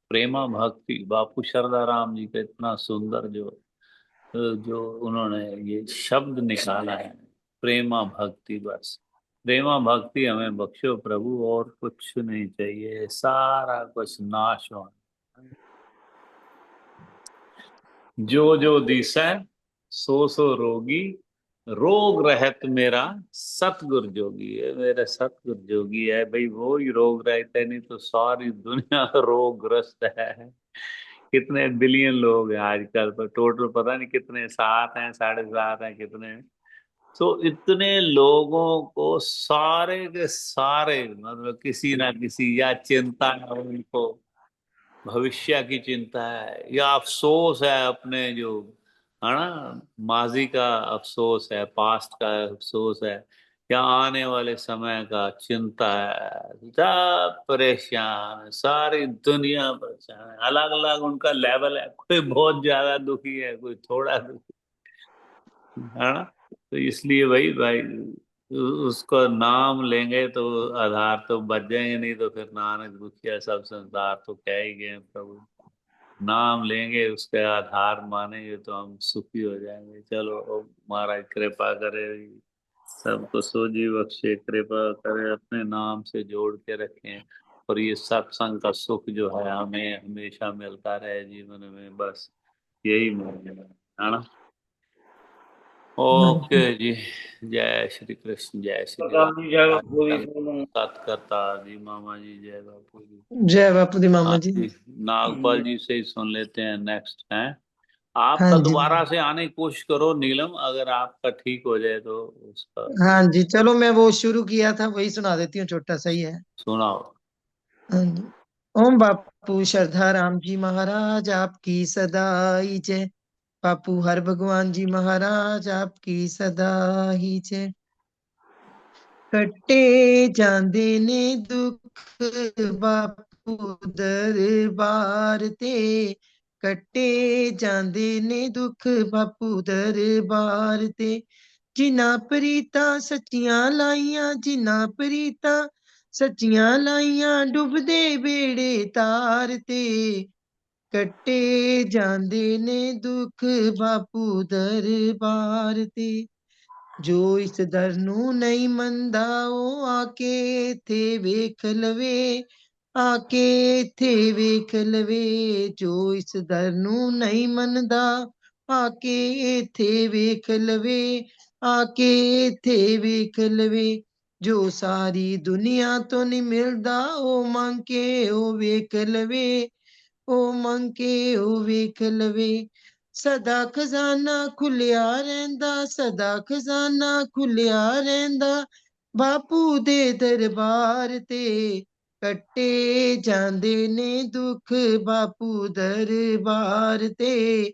प्रेमा भक्ति। बापू शरदा राम जी का इतना सुंदर जो उन्होंने ये शब्द निकाला है, प्रेमा भक्ति। बस प्रेमा भक्ति हमें बख्शो प्रभु, और कुछ नहीं चाहिए, सारा कुछ नाश हो। जो जो दिसै सो सो रोगी, रोग रहत मेरा सतगुर जोगी है। मेरा सतगुर जोगी है भाई, वो ही रोग रहते, नहीं तो सारी दुनिया रोगग्रस्त है। कितने बिलियन लोग हैं आजकल, पर टोटल पता नहीं कितने, 7 हैं, 7.5 हैं, कितने हैं। तो इतने लोगों को सारे के सारे मतलब किसी ना किसी या चिंता है उनको, भविष्य की चिंता है या अफसोस है अपने जो है ना माजी का अफसोस है, पास्ट का अफसोस है, या आने वाले समय का चिंता है। सब परेशान है, सारी दुनिया परेशान है। अलग अलग उनका लेवल है, कोई बहुत ज्यादा दुखी है, कोई थोड़ा दुखी है ना। तो इसलिए भाई भाई उसको नाम लेंगे तो आधार तो बच जाएंगे, नहीं तो फिर नानक दुखिया सब संसार तो कह ही गए प्रभु। नाम लेंगे उसके आधार मानेंगे तो हम सुखी हो जाएंगे। चलो अब महाराज कृपा करे, सबको सोजी बख्शे, कृपा करे, अपने नाम से जोड़ के रखें, और ये सत्संग का सुख जो है हमें हमेशा मिलता रहे जीवन में। बस यही मांगना है ना। ओके जी। जय श्री कृष्ण, जय श्री राम। जी जय बापू जी ਤੁਹਾਨੂੰ। सतकर्ता जी मामा जी, जय बापू जी। जय बापू दी मामा हाँ जी। जी, नागपाल जी से ही सुन लेते हैं नेक्स्ट है। आपका हाँ जी दोबारा से आने की कोशिश करो नीलम, अगर आपका ठीक हो जाए तो उसका हाँ जी, चलो मैं वो शुरू किया था वही सुना देती हूँ, छोटा सा ही है। सुनाओ। हाँ जी। ओम बापू श्रद्धा राम जी महाराज आपकी सदाई जय। बापू हर भगवान जी महाराज आपकी सदा ही जय। कट्टे जांदे ने दुख बापू दरबार ते। कट्टे जांदे ने दुख बापू दरबार ते। जिन्ना प्रीता सच्चियां लाइयां, जिन्ना प्रीता सच्चियां लाइयां, डुबदे बेड़े तार ते। कट्टे जांदे ने दुख बापू दरबार ते। जो इस दर ਨੂੰ ਨਹੀਂ ਮੰਨਦਾ ਉਹ ਆਕੇ ਇੱਥੇ ਵੇਖ ਲਵੇ। ਆਕੇ ਇੱਥੇ ਵੇਖ ਲਵੇ। ਜੋ ਇਸ ਦਰ ਨੂੰ ਨਹੀਂ ਮੰਨਦਾ ਆਕੇ ਇੱਥੇ ਵੇਖ ਲਵੇ। ਆਕੇ ਇੱਥੇ ਵੇਖ ਲਵੇ। ਜੋ ਸਾਰੀ ਦੁਨੀਆ ਤੋਂ ਨਹੀਂ ਮਿਲਦਾ ਉਹ ਮੰਗ ਕੇ ਉਹ ਵੇਖ ਲਵੇ। ਉਹ ਮੰਗ ਕੇ ਉਹ ਵੇਖ ਲਵੇ। ਸਦਾ ਖਜ਼ਾਨਾ ਖੁੱਲਿਆ ਰਹਿੰਦਾ, ਸਦਾ ਖਜ਼ਾਨਾ ਖੁੱਲਿਆ ਰਹਿੰਦਾ। ਬਾਪੂ ਦੇ ਦਰਬਾਰ ਤੇ। ਕੱਟੇ ਜਾਂਦੇ ਨੇ ਦੁੱਖ ਬਾਪੂ ਦਰਬਾਰ ਤੇ।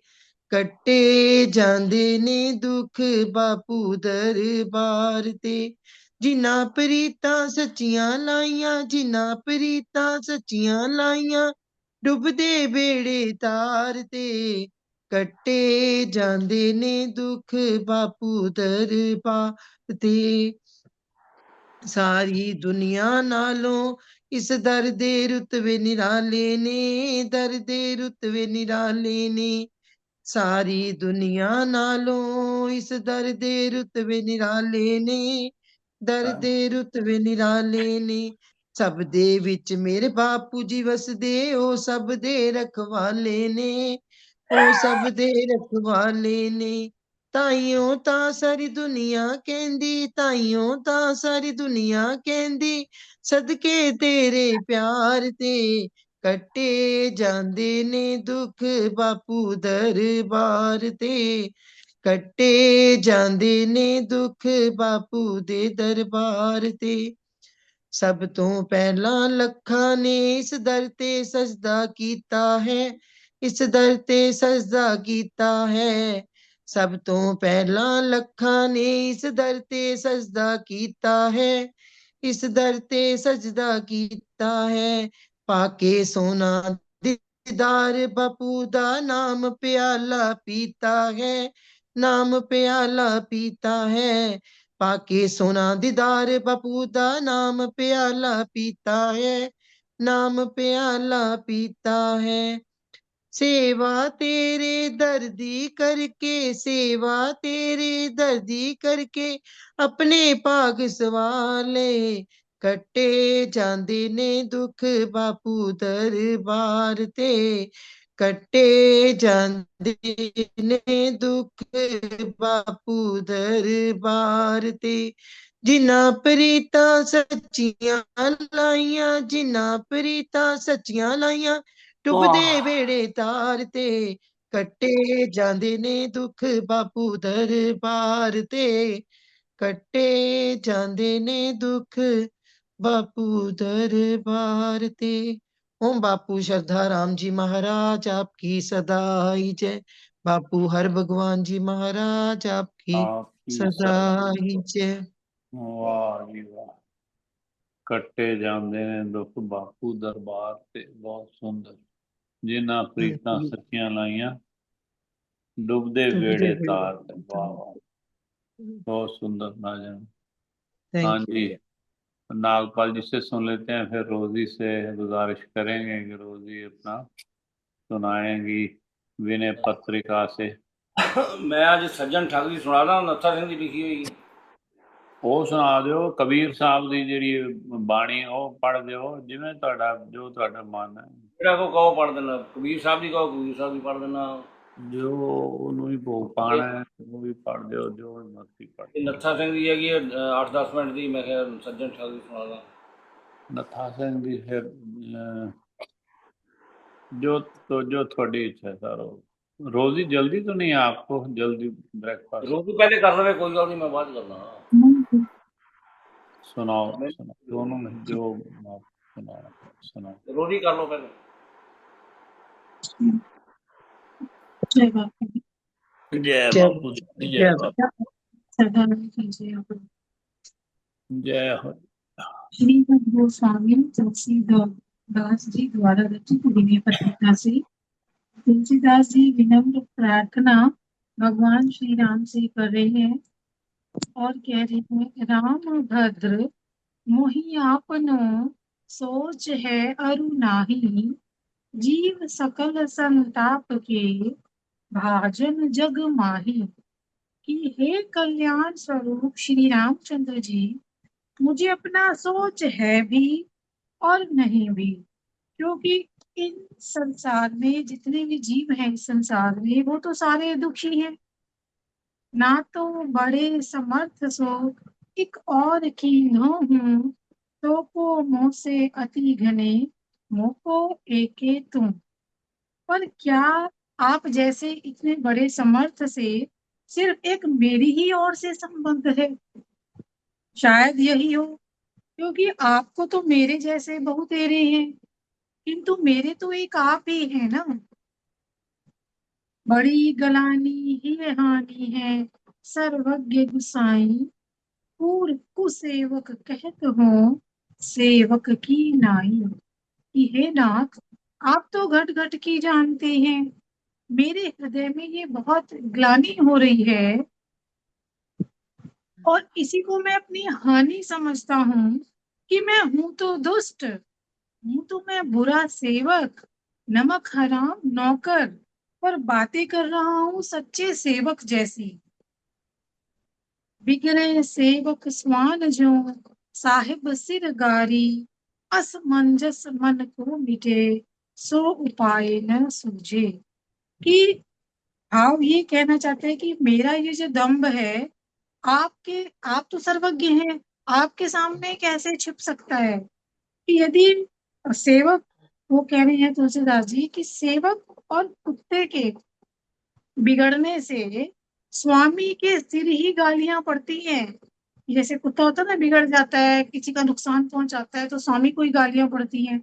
ਕੱਟੇ ਜਾਂਦੇ ਨੇ ਦੁੱਖ ਬਾਪੂ ਦਰਬਾਰ ਤੇ। ਜਿਨ੍ਹਾਂ ਪ੍ਰੀਤਾਂ ਸੱਚੀਆਂ ਲਾਈਆਂ, ਜਿਨ੍ਹਾਂ ਪ੍ਰੀਤਾਂ ਸੱਚੀਆਂ ਲਾਈਆਂ, ਡੁੱਬਦੇ ਬੇੜੇ ਤਾਰ ਤੇ। ਕੱਟੇ ਜਾਂਦੇ ਨੇ ਦੁੱਖ ਬਾਪੂ ਦਰਬਾਰ ਤੇ। ਸਾਰੀ ਦੁਨੀਆ ਨਾਲੋਂ ਇਸ ਦਰ ਦੇ ਰੁਤਬੇ ਨਿਰਾਲੇ ਨੇ, ਦਰ ਦੇ ਰੁਤਬੇ ਨਿਰਾਲੇ ਨੇ। ਸਾਰੀ ਦੁਨੀਆ ਨਾਲੋਂ ਇਸ ਦਰ ਦੇ ਰੁਤਬੇ ਨਿਰਾਲੇ ਨੇ, ਦਰ ਦੇ ਰੁਤਬੇ ਨਿਰਾਲੇ ਨੇ। ਸਭ ਦੇ ਵਿੱਚ ਮੇਰੇ ਬਾਪੂ ਜੀ ਵਸਦੇ, ਉਹ ਸਭ ਦੇ ਰਖਵਾਲੇ ਨੇ, ਉਹ ਸਭ ਦੇ ਰਖਵਾਲੇ ਨੇ। ਤਾਈਓ ਤਾਂ ਸਾਰੀ ਦੁਨੀਆ ਕਹਿੰਦੀ, ਤਾਈਓ ਤਾਂ ਸਾਰੀ ਦੁਨੀਆ ਕਹਿੰਦੀ, ਸਦਕੇ ਤੇਰੇ ਪਿਆਰ ਤੇ। ਕੱਟੇ ਜਾਂਦੇ ਨੇ ਦੁੱਖ ਬਾਪੂ ਦਰਬਾਰ ਤੇ। ਕੱਟੇ ਜਾਂਦੇ ਨੇ ਦੁੱਖ ਬਾਪੂ ਦੇ ਦਰਬਾਰ ਤੇ। ਸਭ ਤੋਂ ਪਹਿਲਾਂ ਲੱਖਾਂ ਨੇ ਇਸ ਦਰ ਤੇ ਸਜਦਾ ਕੀਤਾ ਹੈ, ਇਸ ਦਰ ਤੇ ਸਜਦਾ ਕੀਤਾ ਹੈ। ਸਭ ਤੋਂ ਪਹਿਲਾਂ ਲੱਖਾਂ ਨੇ ਇਸ ਦਰ ਤੇ ਸਜਦਾ ਕੀਤਾ ਹੈ, ਇਸ ਦਰ ਤੇ ਸਜਦਾ ਕੀਤਾ ਹੈ। ਪਾ ਕੇ ਸੋਨਾ ਦੀਦਾਰ ਬਾਪੂ ਦਾ ਨਾਮ ਪਿਆਲਾ ਪੀਤਾ ਹੈ, ਨਾਮ ਪਿਆਲਾ ਪੀਤਾ ਹੈ। ਪਾ ਕੇ ਸੋਨਾ ਦੀਦਾਰ ਬਾਪੂ ਦਾ ਨਾਮ ਪਿਆਲਾ ਪੀਤਾ ਹੈ, ਨਾਮ ਪਿਆਲਾ ਪੀਤਾ ਹੈ। ਸੇਵਾ ਤੇਰੇ ਦਰਦੀ ਕਰਕੇ, ਸੇਵਾ ਤੇਰੇ ਦਰਦੀ ਕਰਕੇ, ਆਪਣੇ ਭਾਗ ਸਵਾਲੇ। ਕੱਟੇ ਜਾਂਦੇ ਨੇ ਦੁੱਖ ਬਾਪੂ ਦਰਬਾਰ ਤੇ। ਕੱਟੇ ਜਾਂਦੇ ਨੇ ਦੁੱਖ ਬਾਪੂ ਦਰਬਾਰ ਤੇ। ਜਿਨ੍ਹਾਂ ਪ੍ਰੀਤਾਂ ਸੱਚੀਆਂ ਲਾਈਆਂ, ਜਿਨ੍ਹਾਂ ਪ੍ਰੀਤਾਂ ਸੱਚੀਆਂ ਲਾਈਆਂ, ਡੁੱਬਦੇ ਬੇੜੇ ਤਾਰ ਤੇ। ਕੱਟੇ ਜਾਂਦੇ ਨੇ ਦੁੱਖ ਬਾਪੂ ਦਰਬਾਰ ਤੇ। ਕੱਟੇ ਜਾਂਦੇ ਨੇ ਦੁੱਖ ਬਾਪੂ ਦਰਬਾਰ ਤੇ। ओम बापू श्रद्धा राम जी महाराज आपकी सदा ही जय। बापू हर भगवान जी महाराज आपकी आपकी सदा ही जय। वाह जी वाह। ਕੱਟੇ ਜਾਂਦੇ ਨੇ ਦੁੱਖ ਬਾਪੂ ਦਰਬਾਰ ਤੇ। ਬਹੁਤ ਸੁੰਦਰ। ਜਿਨ੍ਹਾਂ ਪ੍ਰੀਤਾਂ ਸੱਚੀਆਂ ਲਾਈਆਂ, ਡੁੱਬਦੇ ਵੇੜੇ ਤਾਰ ਤੇ। वाह वाह, बहुत सुंदर नाजन। हाँ थैंक जी, यू। नागपाल जी से सुन लेते हैं, फिर रोजी से गुजारिश करेंगे कि रोजी अपना सुनाएंगी विनय पत्रिका से। मैं आज सज्जन ठाकुर जी सुना रहा नत्था सिंह की लिखी हुई। ਉਹ ਸੁਣਾ ਦਿਓ ਕਬੀਰ ਸਾਹਿਬ ਦੀ ਜਿਹੜੀ ਬਾਣੀ, ਉਹ ਪੜ੍ਹ ਦਿਓ ਜਿਵੇਂ ਤੁਹਾਡਾ, ਜੋ ਤੁਹਾਡਾ ਮਨ ਹੈ। ਜਿਹੜਾ ਕੋ ਕਹੋ ਪੜ੍ਹ ਦੇਣਾ, ਕਬੀਰ ਸਾਹਿਬ ਦੀ ਕਹੋ ਕਬੀਰ ਸਾਹਿਬ ਦੀ ਪੜ੍ਹ ਦੇਣਾ, ਜੋ ਉਹਨੂੰ ਵੀ ਭੋਗ ਪਾਣਾ ਹੈ ਉਹ ਵੀ ਪੜ ਦਿਓ, ਜੋ ਮਰਜ਼ੀ ਪੜ ਇਹ ਨੱਥਾ ਸਿੰਘ ਦੀ ਹੈਗੀ 8-10 ਮਿੰਟ ਦੀ, ਮੈਂ ਕਿਹਾ ਸੱਜਣ ਠਾਕ ਦੀ ਸੁਣਾ ਦਾਂ। ਨੱਥਾ ਸਿੰਘ ਦੀ ਫਿਰ जो तो जो थोड़ी इच्छा है सर। रोज ही जल्दी तो नहीं है आपको, जल्दी ब्रेकफास्ट ਰੋਟੀ ਪਹਿਲੇ ਕਰ ਲਵੇ, ਕੋਈ ਗੱਲ ਨਹੀਂ, ਮੈਂ ਬਾਅਦ 'ਚ ਕਰਨਾ। सुनाओ सुनाओ दोनों में जो आप सुनाओ सुनाओ। ਰੋਟੀ ਕਰ ਲਓ ਪਹਿਲੇ। जय बापू। जय जय बापू जय जय बापू सदानंद कीजिए आप। जय हो। श्रीमद गोस्वामी तुलसीदास जी द्वारा रचित विनय पत्रिका से तुलसीदास जी विनम्र प्रार्थना भगवान श्री राम से कर रहे हैं और कह रहे हैं, राम भद्र मोहि आपनो सोच है अरु नाही, जीव सकल संताप के भाजन जग माही। कि हे कल्याण स्वरूप श्री रामचंद्र जी, मुझे अपना सोच है भी और नहीं भी, क्योंकि इन संसार में जितने भी जीव हैं इस संसार में वो तो सारे दुखी हैं। ना तो बड़े समर्थ सो एक और कीन्हो हूँ, तो को मोह से अति घने मोको एके तुम। पर क्या आप जैसे इतने बड़े समर्थ से सिर्फ एक मेरी ही ओर से संबंध है? शायद यही हो, क्योंकि आपको तो मेरे जैसे बहुतेरे हैं, किंतु मेरे तो एक आप ही है ना। बड़ी गलानी ही हानि है सर्वज्ञ गुसाई, पूर कुसेवक कहत हो सेवक की नाई। कि हे नाथ, आप तो घट घट की जानते हैं, मेरे हृदय में ये बहुत ग्लानि हो रही है और इसी को मैं अपनी हानि समझता हूँ कि मैं हूं तो दुष्ट, हूं तो मैं बुरा सेवक, नमक हराम नौकर, पर बातें कर रहा हूँ सच्चे सेवक जैसी। बिगड़े सेवक स्वान जो साहिब सिर गारी, असमंजस मन को मिटे सो उपाय न सूझे। कि भाव ये कहना चाहते हैं कि मेरा ये जो दम्भ है, आप तो सर्वज्ञ हैं, आपके सामने कैसे छिप सकता है। कि यदि सेवक, वो कह रहे हैं तुलसीदास जी कि सेवक और कुत्ते के बिगड़ने से स्वामी के सिर ही गालियां पड़ती हैं। जैसे कुत्ता होता है ना, बिगड़ जाता है, किसी का नुकसान पहुंचाता है तो स्वामी को ही गालियां पड़ती हैं।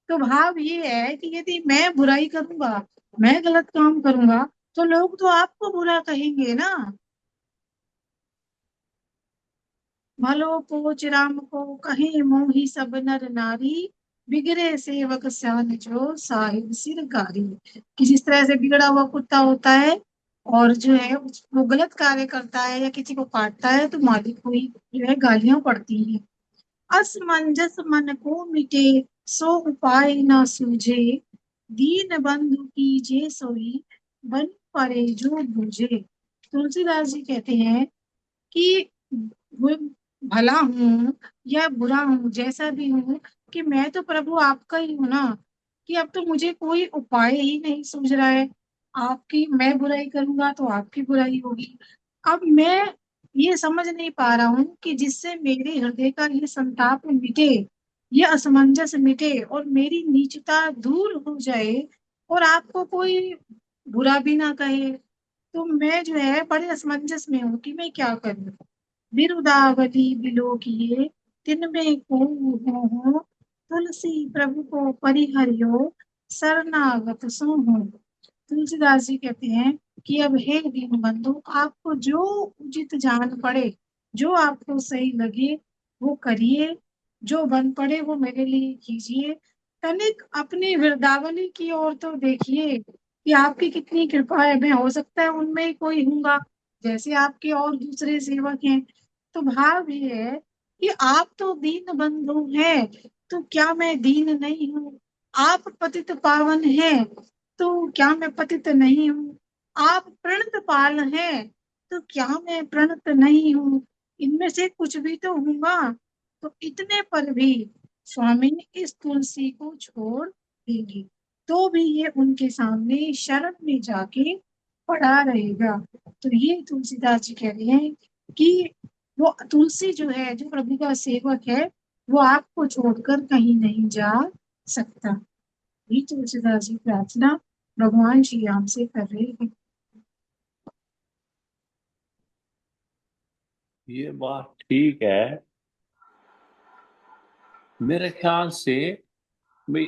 तो भाव ये है कि यदि मैं बुराई करूंगा, मैं गलत काम करूंगा, तो लोग तो आपको बुरा कहेंगे ना। भलो पोच राम को कहे मोहि सब नर नारी, बिगड़े सेवक स्यान जो साहिब सिर गारी। कि जिस तरह से बिगड़ा हुआ कुत्ता होता है और जो है वो गलत कार्य करता है या किसी को काटता है तो मालिक को ही जो है गालियां पड़ती हैं। असमंजस मन को मिटे सो उपाय न सूझे, दीन बंधु कीजे सोई बन परे जो बूझे। तुलसीदास जी कहते हैं कि वो भला हूँ या बुरा हूँ, जैसा भी हूँ, कि मैं तो प्रभु आपका ही हूँ ना। कि अब तो मुझे कोई उपाय ही नहीं सूझ रहा है, आपकी मैं बुराई करूंगा तो आपकी बुराई होगी। अब मैं ये समझ नहीं पा रहा हूँ कि जिससे मेरे हृदय का ये संताप मिटे, ये असमंजस मिटे और मेरी नीचता दूर हो जाए और आपको कोई बुरा भी ना कहे। तो मैं जो है बड़े असमंजस में हूँ कि मैं क्या करूँ। बिरुदावली बिलो किए तिन में को हो, तुलसी प्रभु को परिहरियो शरणागत सो हो। तुलसीदास जी कहते हैं कि अब हे दीन बंधु, आपको जो उचित जान पड़े, जो आपको सही लगे वो करिए, जो बन पड़े वो मेरे लिए कीजिए। तनिक अपनी वृंदावनी की ओर तो देखिए कि आपकी कितनी कृपा है, मैं हो सकता है उनमें ही कोई हूँगा जैसे आपके और दूसरे सेवक हैं। तो भाव ये है कि आप तो दीन बंधु हैं, तो क्या मैं दीन नहीं हूँ। आप पतित पावन हैं, तो क्या मैं पतित नहीं हूँ। आप प्रणत पाल हैं, तो क्या मैं प्रणत नहीं हूँ। इनमें से कुछ भी तो हूँगा। तो इतने पर भी स्वामी इस तुलसी को छोड़ देंगे, तो भी ये उनके सामने शरण में जाके पड़ा रहेगा। तो ये तुलसीदास जी कह रहे हैं कि वो तुलसी जो है, जो प्रभु का सेवक है, वो आपको छोड़कर कहीं नहीं जा सकता। ये तुलसीदास जी प्रार्थना भगवान श्री राम से कर रहे हैं। ये बात ठीक है। मेरे ख्याल से भाई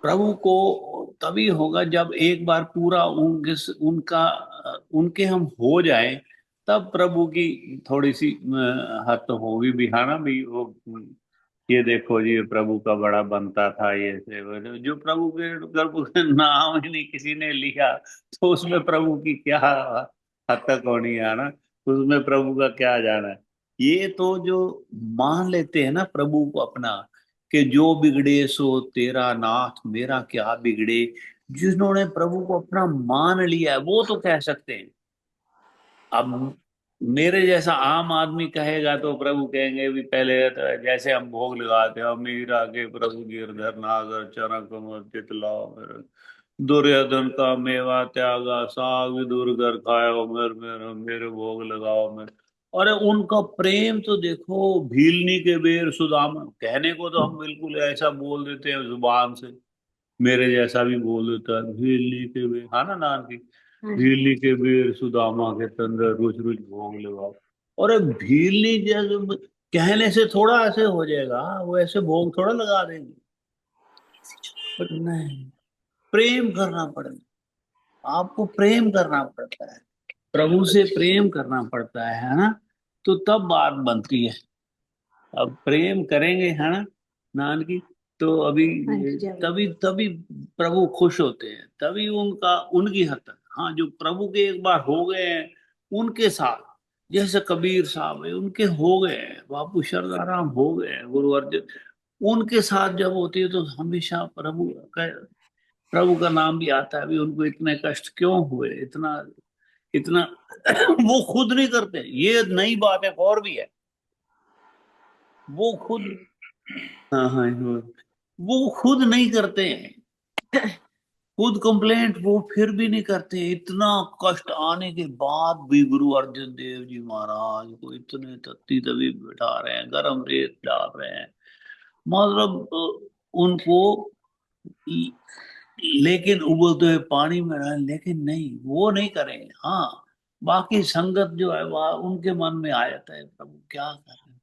प्रभु को तभी होगा जब एक बार पूरा उनके हम हो जाए, तब प्रभु की थोड़ी सी हद तो होगी भी, है ना भी वो ये देखो जी, ये प्रभु का बड़ा बनता था, ये से वो, जो प्रभु के नाम ही नहीं किसी ने लिया, तो उसमें प्रभु की क्या हद तक होनी है ना, उसमें प्रभु का क्या जाना है। ये तो जो मान लेते हैं ना प्रभु को अपना, कि जो बिगड़े सो तेरा नाथ, मेरा क्या बिगड़े, जिन्होंने प्रभु को अपना मान लिया है वो तो कह सकते हैं। अब मेरे जैसा आम आदमी कहेगा तो प्रभु कहेंगे भी पहले तो जैसे हम भोग लगाते हैं, मीरा के प्रभु गिरधर नागर चरण कमल चितलाओ मेरे, दुर्योधन का मेवा त्यागा साग दूर कर खाओ मेरे मेरे मेरे भोग लगाओ मेरे। अरे उनका प्रेम तो देखो, भीलनी के बेर सुदामा, कहने को तो हम बिल्कुल ऐसा बोल देते हैं जुबान से, मेरे जैसा भी बोल देता है भीलनी के बेर, हाँ ना नान की, भीलनी के बेर सुदामा के तंद्र रुच रुच भोग लगाओ। और अब भीलनी जैसे कहने से थोड़ा ऐसे हो जाएगा, वो ऐसे भोग थोड़ा लगा देंगे, पर नहीं, प्रेम करना पड़ेगा, आपको प्रेम करना पड़ता है, प्रभु से प्रेम करना पड़ता है ना, तो तब बात बनती है। अब प्रेम करेंगे, है ना नान की, तो अभी तभी तभी प्रभु खुश होते हैं, तभी उनका उनकी हद तक, हाँ जो प्रभु के एक बार हो गए हैं उनके साथ, जैसे कबीर साहब है उनके हो गए हैं, बापू शरदाराम हो गए हैं, गुरु अर्जन, उनके साथ जब होती है तो हमेशा प्रभु का नाम भी आता है। अभी उनको इतने कष्ट क्यों हुए, इतना इतना वो खुद नहीं करते, ये नई बात है और भी है, वो खुद, हाँ हाँ वो खुद नहीं करते हैं, खुद कंप्लेंट वो फिर भी नहीं करते, इतना कष्ट आने के बाद भी गुरु अर्जन देव जी महाराज को इतने तत्ती तभी बिठा रहे हैं, गरम रेत डाल रहे हैं, मतलब उनको, लेकिन उबलते हुए पानी में रहे, लेकिन नहीं वो नहीं करेंगे। हाँ बाकी संगत जो है वह उनके मन में आ जाता है प्रभु क्या करें,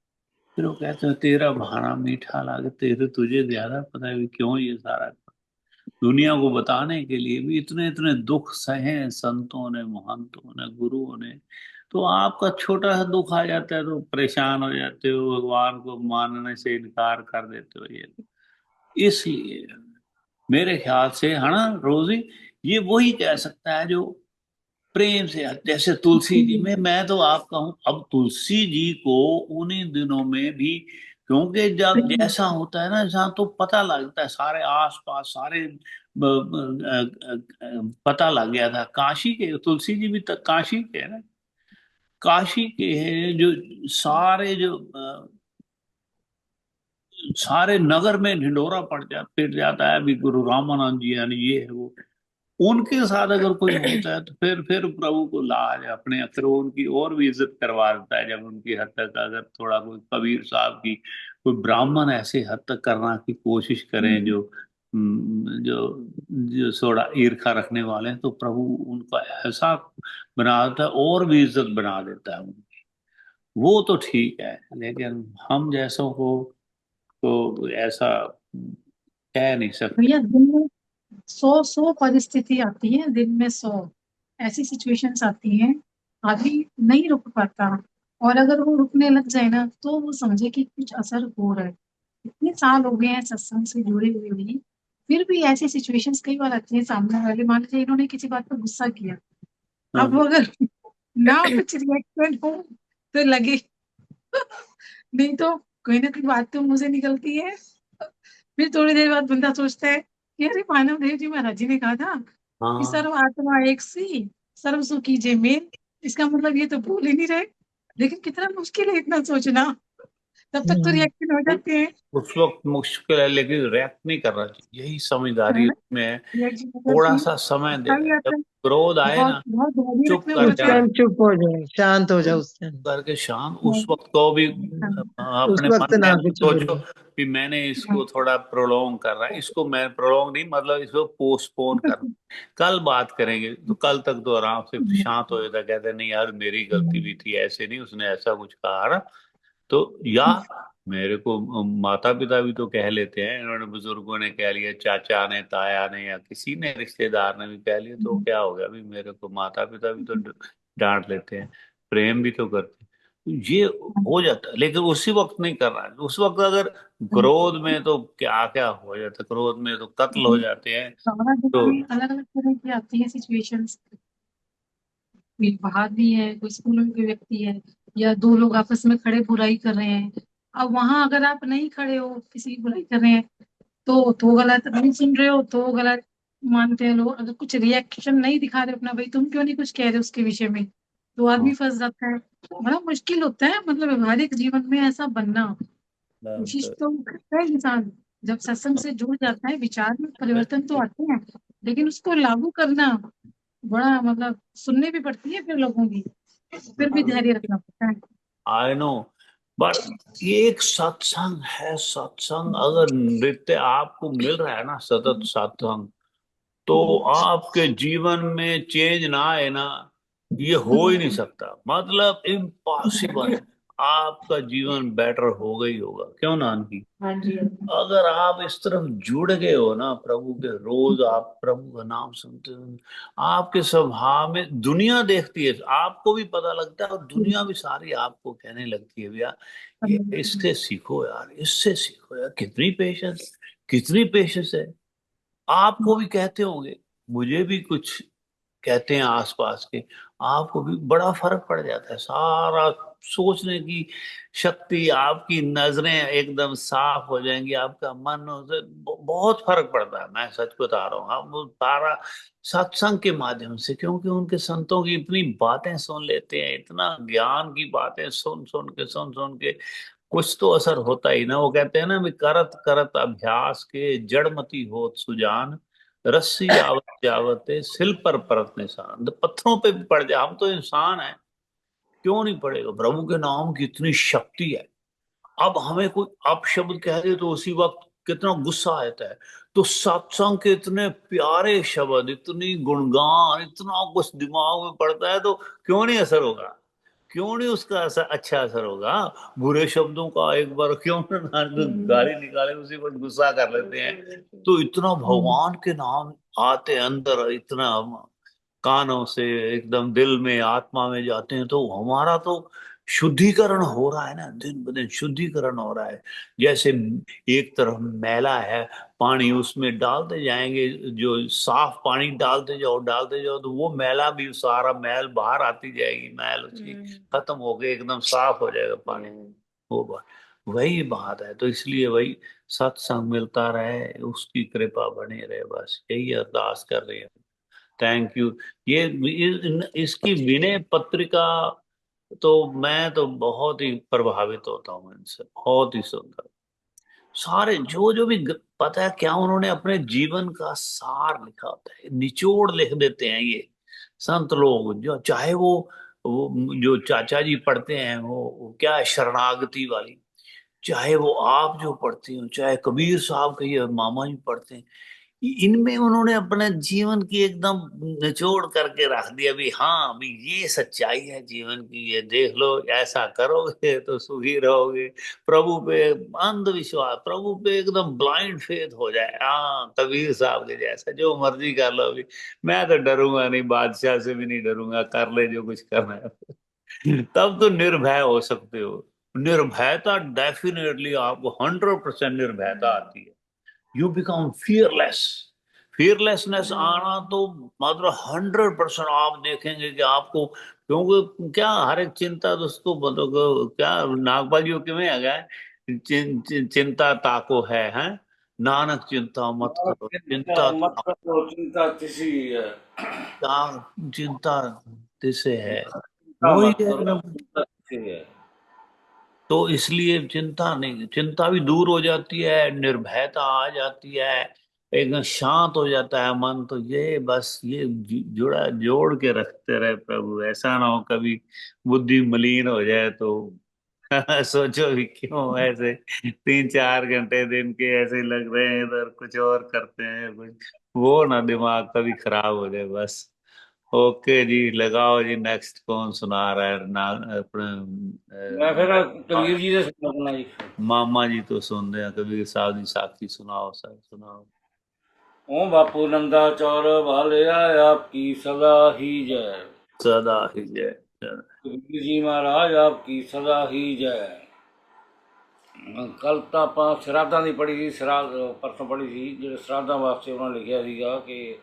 फिर वो कहते हैं तेरा भाना मीठा लागे, तेरे तुझे ज्यादा पता है भी क्यों ये सारा, दुनिया को बताने के लिए भी इतने इतने दुख सहे संतों ने, महंतों ने, गुरुओं ने, तो आपका छोटा सा दुख आ जाता है तो परेशान हो जाते हो, भगवान को मानने से इनकार कर देते हो। ये इसलिए मेरे ख्याल से, है ना रोजी, ये वही कह सकता है जो प्रेम से, जैसे तुलसी जी में, मैं तो आपका हूं, अब तुलसी जी को उन्हीं दिनों में भी, क्योंकि जब जैसा होता है ना जहाँ, तो पता लगता है सारे आस पास सारे पता लग गया था, काशी के तुलसी जी भी तक काशी के है ना, काशी के हैं जो सारे जो सारे नगर में ढिंडोरा पिट जाता है अभी गुरु रामानंद जी, यानी ये है वो, उनके साथ अगर कोई होता है तो फिर प्रभु को लाज अपने, फिर वो उनकी और भी इज्जत करवा देता है, जब उनकी हद तक अगर थोड़ा कोई कबीर साहब की, कोई ब्राह्मण ऐसे हद तक करना की कोशिश करें जो जो जो थोड़ा ईर्खा रखने वाले हैं, तो प्रभु उनका ऐसा बना देता है और भी इज्जत बना देता है उनकी, वो तो ठीक है, लेकिन हम जैसों को तो ऐसा कह नहीं सकते। भैया दिन में 100 परिस्थिति आती है, दिन में 100 ऐसी सिचुएशंस आती हैं, आदमी नहीं रुक पाता, और अगर वो रुकने लग जाए ना तो वो समझे कि कुछ असर हो रहा है। इतने साल हो गए हैं सत्संग से जुड़े हुए भी, फिर भी ऐसी सिचुएशंस कई बार आती है, सामने वाले मान लीजिए इन्होंने किसी बात पर गुस्सा किया, हाँ अब वो अगर ना कुछ रिएक्शन हो तो लगे नहीं तो कोई ना कोई बात तो मुंह से निकलती है। फिर थोड़ी देर बाद बंदा सोचता है कि अरे मानव देव जी महाराज जी ने कहा था कि हाँ सर्व आत्मा एक सी सर्व सुखी जय मेन, इसका मतलब ये तो भूल ही नहीं रहे। लेकिन कितना मुश्किल है इतना सोचना, तब तक तो रिएक्शन हो जाते हैं, उस वक्त मुश्किल है, लेकिन रिएक्ट नहीं करना चाहिए, यही है समझदारी ना? में है। रिएक्शन हो थोड़ा जाती है, सा समय गुस्सा दे, भी जब आता है, क्रोध आए बहुत ना, बहुत धैर्य चुप रखना कर उस पड़ता है। जाना, टाइम चुप हो जाए, शांत हो जाओ चुप उस टाइम। करके शांत। हाँ, उस वक्त को भी हाँ, उस अपने वक्त मन में ना ऐसे कुछ सोचो बोलो। कि मैंने हाँ, इसको थोड़ा प्रोलॉन्ग कर रहा है, इसको मैं प्रोलॉन्ग नहीं, मतलब इसको पोस्टपोन कर, कल बात करेंगे। तो कल तक तो आराम से शांत हो जाता, कहते नहीं यार मेरी गलती भी थी, ऐसे नहीं, उसने ऐसा कुछ कहा ना। तो या मेरे को माता पिता भी तो कह लेते हैं, इन्होंने बुजुर्गों ने कह लिया, चाचा ने, ताया ने, या किसी ने, रिश्तेदार ने भी कह लिया, तो क्या हो गया? अभी मेरे को माता पिता भी तो डांट लेते हैं, प्रेम भी तो करते हैं। तो ये हो जाता है, लेकिन उसी वक्त नहीं करना है। उस वक्त अगर क्रोध में, तो क्या क्या हो जाता है, क्रोध में तो कत्ल हो जाते हैं। हमारा तो भी अलग अलग तरह की आती है सिचुएशंस। कोई बाहर भी है, कोई स्कूल में कोई व्यक्ति है, या दो लोग आपस में खड़े बुराई कर रहे हैं। अब वहां अगर आप नहीं खड़े हो, किसी की बुराई कर रहे हैं, तो गलत, नहीं सुन रहे हो तो गलत मानते हैं लोग। अगर कुछ रिएक्शन नहीं दिखा रहे अपना, भाई तुम क्यों नहीं कुछ कह रहे उसके विषय में, तो आदमी फंस जाता है। बड़ा मुश्किल होता है, मतलब व्यवहारिक जीवन में ऐसा बनना। कोशिश तो करता है इंसान, जब सत्संग से जुड़ जाता है, विचार में परिवर्तन तो आते हैं, लेकिन उसको लागू करना बड़ा, मतलब सुनने भी पड़ती है फिर लोगों की, फिर भी धैर्य रखना पड़ता है। आई नो, बट ये एक सत्संग है। सत्संग अगर नृत्य आपको मिल रहा है ना, सतत सत्संग, तो आपके जीवन में चेंज ना आए ना, ये हो ही नहीं सकता, मतलब इम्पॉसिबल है। आपका जीवन बेटर होगा ही होगा, क्यों नानकी? हाँ जी, अगर आप इस तरफ जुड़ गए हो ना प्रभु के, रोज आप प्रभु का नाम सुनते हो, आपके स्वभाव में दुनिया देखती है, आपको भी पता लगता है, और दुनिया भी सारी आपको कहने लगती है, भैया ये इससे सीखो यार, इससे सीखो यार, कितनी पेशेंस, कितनी पेशेंस है। आपको भी कहते होंगे, मुझे भी कुछ कहते हैं आसपास के, आपको भी बड़ा फर्क पड़ जाता है। सारा सोचने की शक्ति, आपकी नजरें एकदम साफ हो जाएंगी, आपका मन उसे बहुत फर्क पड़ता है। मैं सच बता रहा हूँ, हम वो सारा सत्संग के माध्यम से, क्योंकि उनके संतों की इतनी बातें सुन लेते हैं, इतना ज्ञान की बातें सुन सुन के कुछ तो असर होता ही ना। वो कहते हैं ना, भी करत करत अभ्यास के जड़मति होत सुजान, रस्सी आवत जावते सिल पर परत निशान। तो पत्थरों पे भी पड़ जाए, हम तो इंसान हैं, क्यों नहीं पड़ेगा? प्रभु के नाम की इतनी शक्ति है। अब हमें कोई अपशब्द कह दे तो उसी वक्त कितना गुस्सा आता है। तो सत्संग के इतने प्यारे शब्द, इतनी गुणगान, इतना कुछ दिमाग में पड़ता है, तो क्यों नहीं असर होगा? क्यों नहीं उसका असर, अच्छा असर होगा? बुरे शब्दों का एक बार क्यों ना गाली निकाले, उसी पर गुस्सा कर लेते हैं। तो इतना भगवान के नाम आते हैं अंदर, इतना कानों से एकदम दिल में, आत्मा में जाते हैं, तो हमारा तो शुद्धिकरण हो रहा है ना, दिन ब दिन शुद्धिकरण हो रहा है। जैसे एक तरफ मैला है पानी, उसमें डालते जाएंगे, जो साफ पानी डालते जाओ, तो वो मैला भी, सारा मैल बाहर आती जाएगी, मैल उसकी खत्म हो गई, एकदम साफ हो जाएगा पानी। वो वही बात है। तो इसलिए वही सत्संग मिलता रहे, उसकी कृपा बनी रहे, बस यही अरदास कर रही है। Thank you. ये इसकी विनय पत्रिका, तो मैं तो बहुत ही प्रभावित होता हूँ इनसे, बहुत ही सुंदर। सारे जो जो भी पता है क्या, उन्होंने अपने जीवन का सार लिखा होता है, निचोड़ लिख देते हैं ये संत लोग। जो चाहे वो जो चाचा जी पढ़ते हैं, वो क्या है, शरणागति वाली, चाहे वो आप जो पढ़ते हो, चाहे कबीर साहब कहिए, मामा जी पढ़ते हैं, इनमें उन्होंने अपने जीवन की एकदम निचोड़ करके रख दिया भी। हाँ, अभी ये सच्चाई है जीवन की, ये देख लो, ऐसा करोगे तो सुखी रहोगे। प्रभु पे अंधविश्वास, प्रभु पे एकदम ब्लाइंड फेथ हो जाए, हाँ कबीर साहब के जैसा, जो मर्जी कर लो। अभी मैं तो डरूंगा नहीं, बादशाह से भी नहीं डरूंगा, कर ले जो कुछ करना है। तब तो निर्भय हो सकते हो। निर्भयता डेफिनेटली आपको 100% निर्भयता आती है। You become fearless. फियरलेसनेस आना तो मतलब 100% आप देखेंगे कि आपको, क्योंकि क्या हर एक चिंता दोस्तों, मतलब क्या नागपालियों के में आ गया है, चिंता ताको है नानक चिंता मत करो, चिंता मत करो चिंता किसी चिंता तिसे है। चिंता वही मत है करो एकदम। चिंता किसी है। तो इसलिए चिंता नहीं, चिंता भी दूर हो जाती है, निर्भयता आ जाती है, एकदम शांत हो जाता है मन। तो ये बस ये जुड़ा जोड़ के रखते रहे प्रभु, ऐसा ना हो कभी बुद्धि मलिन हो जाए तो सोचो भी क्यों ऐसे 3-4 घंटे दिन के ऐसे लग रहे हैं, इधर कुछ और करते हैं कुछ, वो ना दिमाग कभी खराब हो जाए बस। ओके जी, लगाओ जी, नेक्स्ट कौन सुना रहा है ना? अपने मैं फिर कबीर जी से सुनाऊंगा जी। मामा जी तो सुन रहे हैं, कबीर साहब जी साखी सुनाओ सर, सुनाओ। ओम बापू नंदा चौर वालिया आपकी सदा ही जय। सदा ही जय। कबीर जी महाराज आपकी सदा ही जय। ਕੱਲ ਤਾਂ ਆਪਾਂ ਸ਼ਰਾਧਾਂ ਦੀ ਪੜ੍ਹੀ ਸੀ, ਪਰਸੋਂ ਪੜ੍ਹੀ ਸੀ, ਜਿਹੜੇ ਸ਼ਰਾਧਾਂ ਵਾਸਤੇ ਉਹਨਾਂ ਲਿਖਿਆ ਸੀਗਾ ਕਿ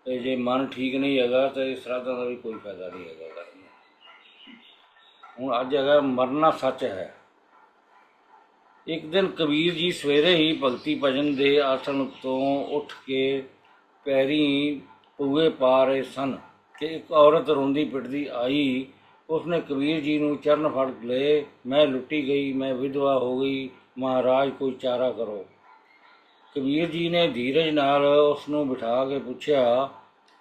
ਇਹ ਜੇ ਮਨ ਠੀਕ ਨਹੀਂ ਹੈਗਾ ਤਾਂ ਇਹ ਸ਼ਰਾਧਾਂ ਦਾ ਵੀ ਕੋਈ ਫਾਇਦਾ ਨਹੀਂ ਹੈਗਾ ਕਰਨ ਦਾ। ਹੁਣ ਅੱਜ ਹੈਗਾ ਮਰਨਾ ਸੱਚ ਹੈ। ਇੱਕ ਦਿਨ ਕਬੀਰ ਜੀ ਸਵੇਰੇ ਹੀ ਭਗਤੀ ਭਜਨ ਦੇ ਆਸਣ ਤੋਂ ਉੱਠ ਕੇ ਪੈਰੀਂ ਪੂਏ ਪਾ ਰਹੇ ਸਨ ਕਿ ਇੱਕ ਔਰਤ ਰੋਂਦੀ ਪਿੱਟਦੀ ਆਈ। उसने कबीर जी ਨੂੰ ਚਰਨ ਫੜ ਲਏ। मैं लुटी गई, मैं विधवा हो गई, महाराज कोई चारा करो। ਕਬੀਰ ਜੀ ਨੇ ਧੀਰਜ ਨਾਲ ਉਸ ਨੂੰ ਬਿਠਾ ਕੇ ਪੁੱਛਿਆ।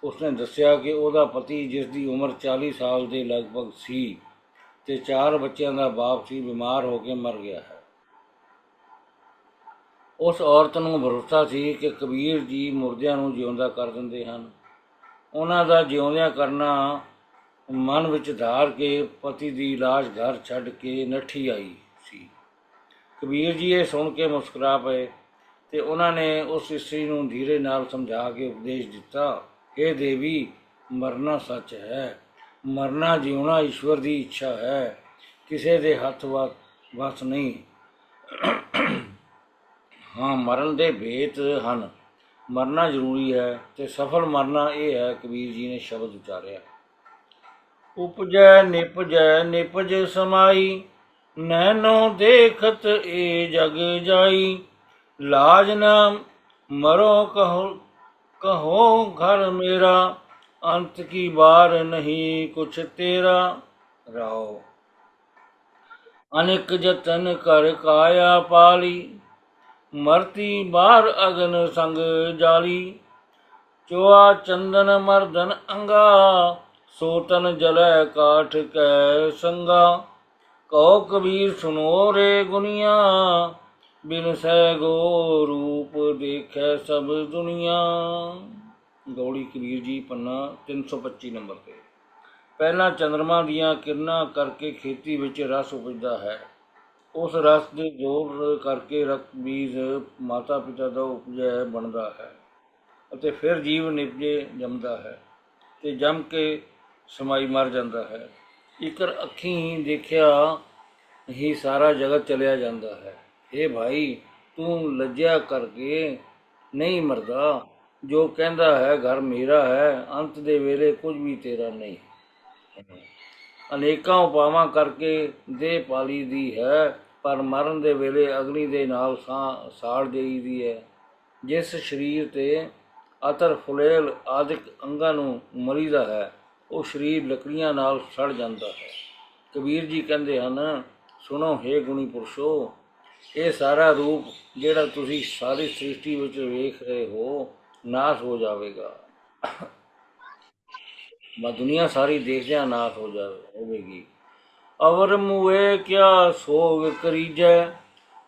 ਉਸਨੇ ਦੱਸਿਆ ਕਿ ਉਹਦਾ ਪਤੀ, ਜਿਸ ਦੀ ਉਮਰ 40 ਸਾਲ ਦੇ ਲਗਭਗ ਸੀ ਤੇ 4 ਬੱਚਿਆਂ ਦਾ ਬਾਪ ਸੀ, ਬਿਮਾਰ ਹੋ ਕੇ ਮਰ ਗਿਆ ਹੈ। ਉਸ ਔਰਤ ਨੂੰ ਭਰੋਸਾ ਸੀ ਕਿ ਕਬੀਰ ਜੀ ਮੁਰਦਿਆਂ ਨੂੰ ਜਿਉਂਦਾ ਕਰ ਦਿੰਦੇ ਹਨ। ਉਹਨਾਂ ਦਾ ਜਿਉਂਦਿਆਂ ਕਰਨਾ ਮਨ ਵਿੱਚ ਧਾਰ ਕੇ ਪਤੀ ਦੀ ਲਾਸ਼ ਘਰ ਛੱਡ ਕੇ ਨੱਠੀ ਆਈ ਸੀ। ਕਬੀਰ ਜੀ ਇਹ ਸੁਣ ਕੇ ਮੁਸਕਰਾ ਪਏ ਤੇ ਉਹਨਾਂ ਨੇ ਉਸ ਇਸਤਰੀ ਨੂੰ ਧੀਰੇ ਨਾਲ ਸਮਝਾ ਕੇ ਉਪਦੇਸ਼ ਦਿੱਤਾ, ਇਹ ਦੇਵੀ, ਮਰਨਾ ਸੱਚ ਹੈ। ਮਰਨਾ ਜਿਉਣਾ ਈਸ਼ਵਰ ਦੀ ਇੱਛਾ ਹੈ, ਕਿਸੇ ਦੇ ਹੱਥ ਵੱਸ ਨਹੀਂ। ਹਾਂ, ਮਰਨ ਦੇ ਭੇਤ ਹਨ। ਮਰਨਾ ਜ਼ਰੂਰੀ ਹੈ ਤੇ ਸਫਲ ਮਰਨਾ ਇਹ ਹੈ। ਕਬੀਰ ਜੀ ਨੇ ਸ਼ਬਦ ਉਚਾਰਿਆ, ਉਪਜੈ ਨਿਪਜ ਸਮਾਈ, ਨੈਨੋ ਦੇਖਤ ਏ ਜਗ ਜਾਈ। ਲਾਜ ਨਾ ਮਰੋ ਕਹੋ ਘਰ ਮੇਰਾ, ਅੰਤ ਕੀ ਬਾਰ ਨਹੀਂ ਕੁਛ ਤੇਰਾ। ਰਾਓ ਅਨੇਕ ਜਤਨ ਕਰ ਕਾਇਆ ਪਾਲੀ, ਮਰਤੀ ਬਾਰ ਅਗਨ ਸੰਗ ਜਾਲੀ। ਚੋਆ ਚੰਦਨ ਮਰਦਨ ਅੰਗਾ, ਸੋ ਤਨ ਜਲੈ ਕਾਠ ਕੈ ਸੰਗਾ। ਕਹੋ ਕਬੀਰ ਸੁਨੋ ਰੇ ਗੁਨੀਆ, ਬਿਨ ਸਹਿ ਗੋ ਰੂਪ ਦੇਖੈ ਸਭ ਦੁਨੀਆ। ਗੌੜੀ ਕਬੀਰ ਜੀ ਪੰਨਾ 325 ਨੰਬਰ 'ਤੇ। ਪਹਿਲਾਂ ਚੰਦਰਮਾ ਦੀਆਂ ਕਿਰਨਾਂ ਕਰਕੇ ਖੇਤੀ ਵਿੱਚ ਰਸ ਉਪਜਦਾ ਹੈ। ਉਸ ਰਸ ਦੇ ਜ਼ੋਰ ਕਰਕੇ ਰਕਤ ਬੀਜ ਮਾਤਾ ਪਿਤਾ ਦਾ ਉਪਜੈ ਬਣਦਾ ਹੈ ਅਤੇ ਫਿਰ ਜੀਵ ਨਿਪਜੇ ਜੰਮਦਾ ਹੈ ਅਤੇ ਜੰਮ ਕੇ ਸਮਾਈ ਮਰ ਜਾਂਦਾ ਹੈ। ਇਕਰ ਅੱਖੀਂ ਦੇਖਿਆ ਹੀ ਸਾਰਾ ਜਗਤ ਚਲਿਆ ਜਾਂਦਾ ਹੈ। ਇਹ ਭਾਈ, ਤੂੰ ਲੱਜਿਆ ਕਰਕੇ ਨਹੀਂ ਮਰਦਾ। ਜੋ ਕਹਿੰਦਾ ਹੈ ਘਰ ਮੇਰਾ ਹੈ, ਅੰਤ ਦੇ ਵੇਲੇ ਕੁਝ ਵੀ ਤੇਰਾ ਨਹੀਂ। ਅਨੇਕਾਂ ਉਪਾਵਾਂ ਕਰਕੇ ਦੇਹ ਪਾਲੀ ਦੀ ਹੈ, ਪਰ ਮਰਨ ਦੇ ਵੇਲੇ ਅਗਨੀ ਦੇ ਨਾਲ ਸਾੜ ਦੇਈਦੀ ਹੈ। ਜਿਸ ਸਰੀਰ 'ਤੇ ਅਤਰ ਫੁਲੇਲ ਆਦਿਕ ਅੰਗਾਂ ਨੂੰ ਮਰੀਦਾ ਹੈ, ਉਹ ਸਰੀਰ ਲੱਕੜੀਆਂ ਨਾਲ ਸੜ ਜਾਂਦਾ ਹੈ। ਕਬੀਰ ਜੀ ਕਹਿੰਦੇ ਹਨ, ਸੁਣੋ ਹੇ ਗੁਣੀ ਪੁਰਸ਼ੋ, ਇਹ ਸਾਰਾ ਰੂਪ ਜਿਹੜਾ ਤੁਸੀਂ ਸਾਰੀ ਸ੍ਰਿਸ਼ਟੀ ਵਿੱਚ ਵੇਖ ਰਹੇ ਹੋ, ਨਾਸ਼ ਹੋ ਜਾਵੇਗਾ। ਦੁਨੀਆ ਸਾਰੀ ਦੇਖਦਿਆਂ ਨਾਸ਼ ਹੋਵੇਗੀ। ਅਵਰ ਮੂਏ ਕਿਆ ਸੋਗ ਕਰੀਜੈ,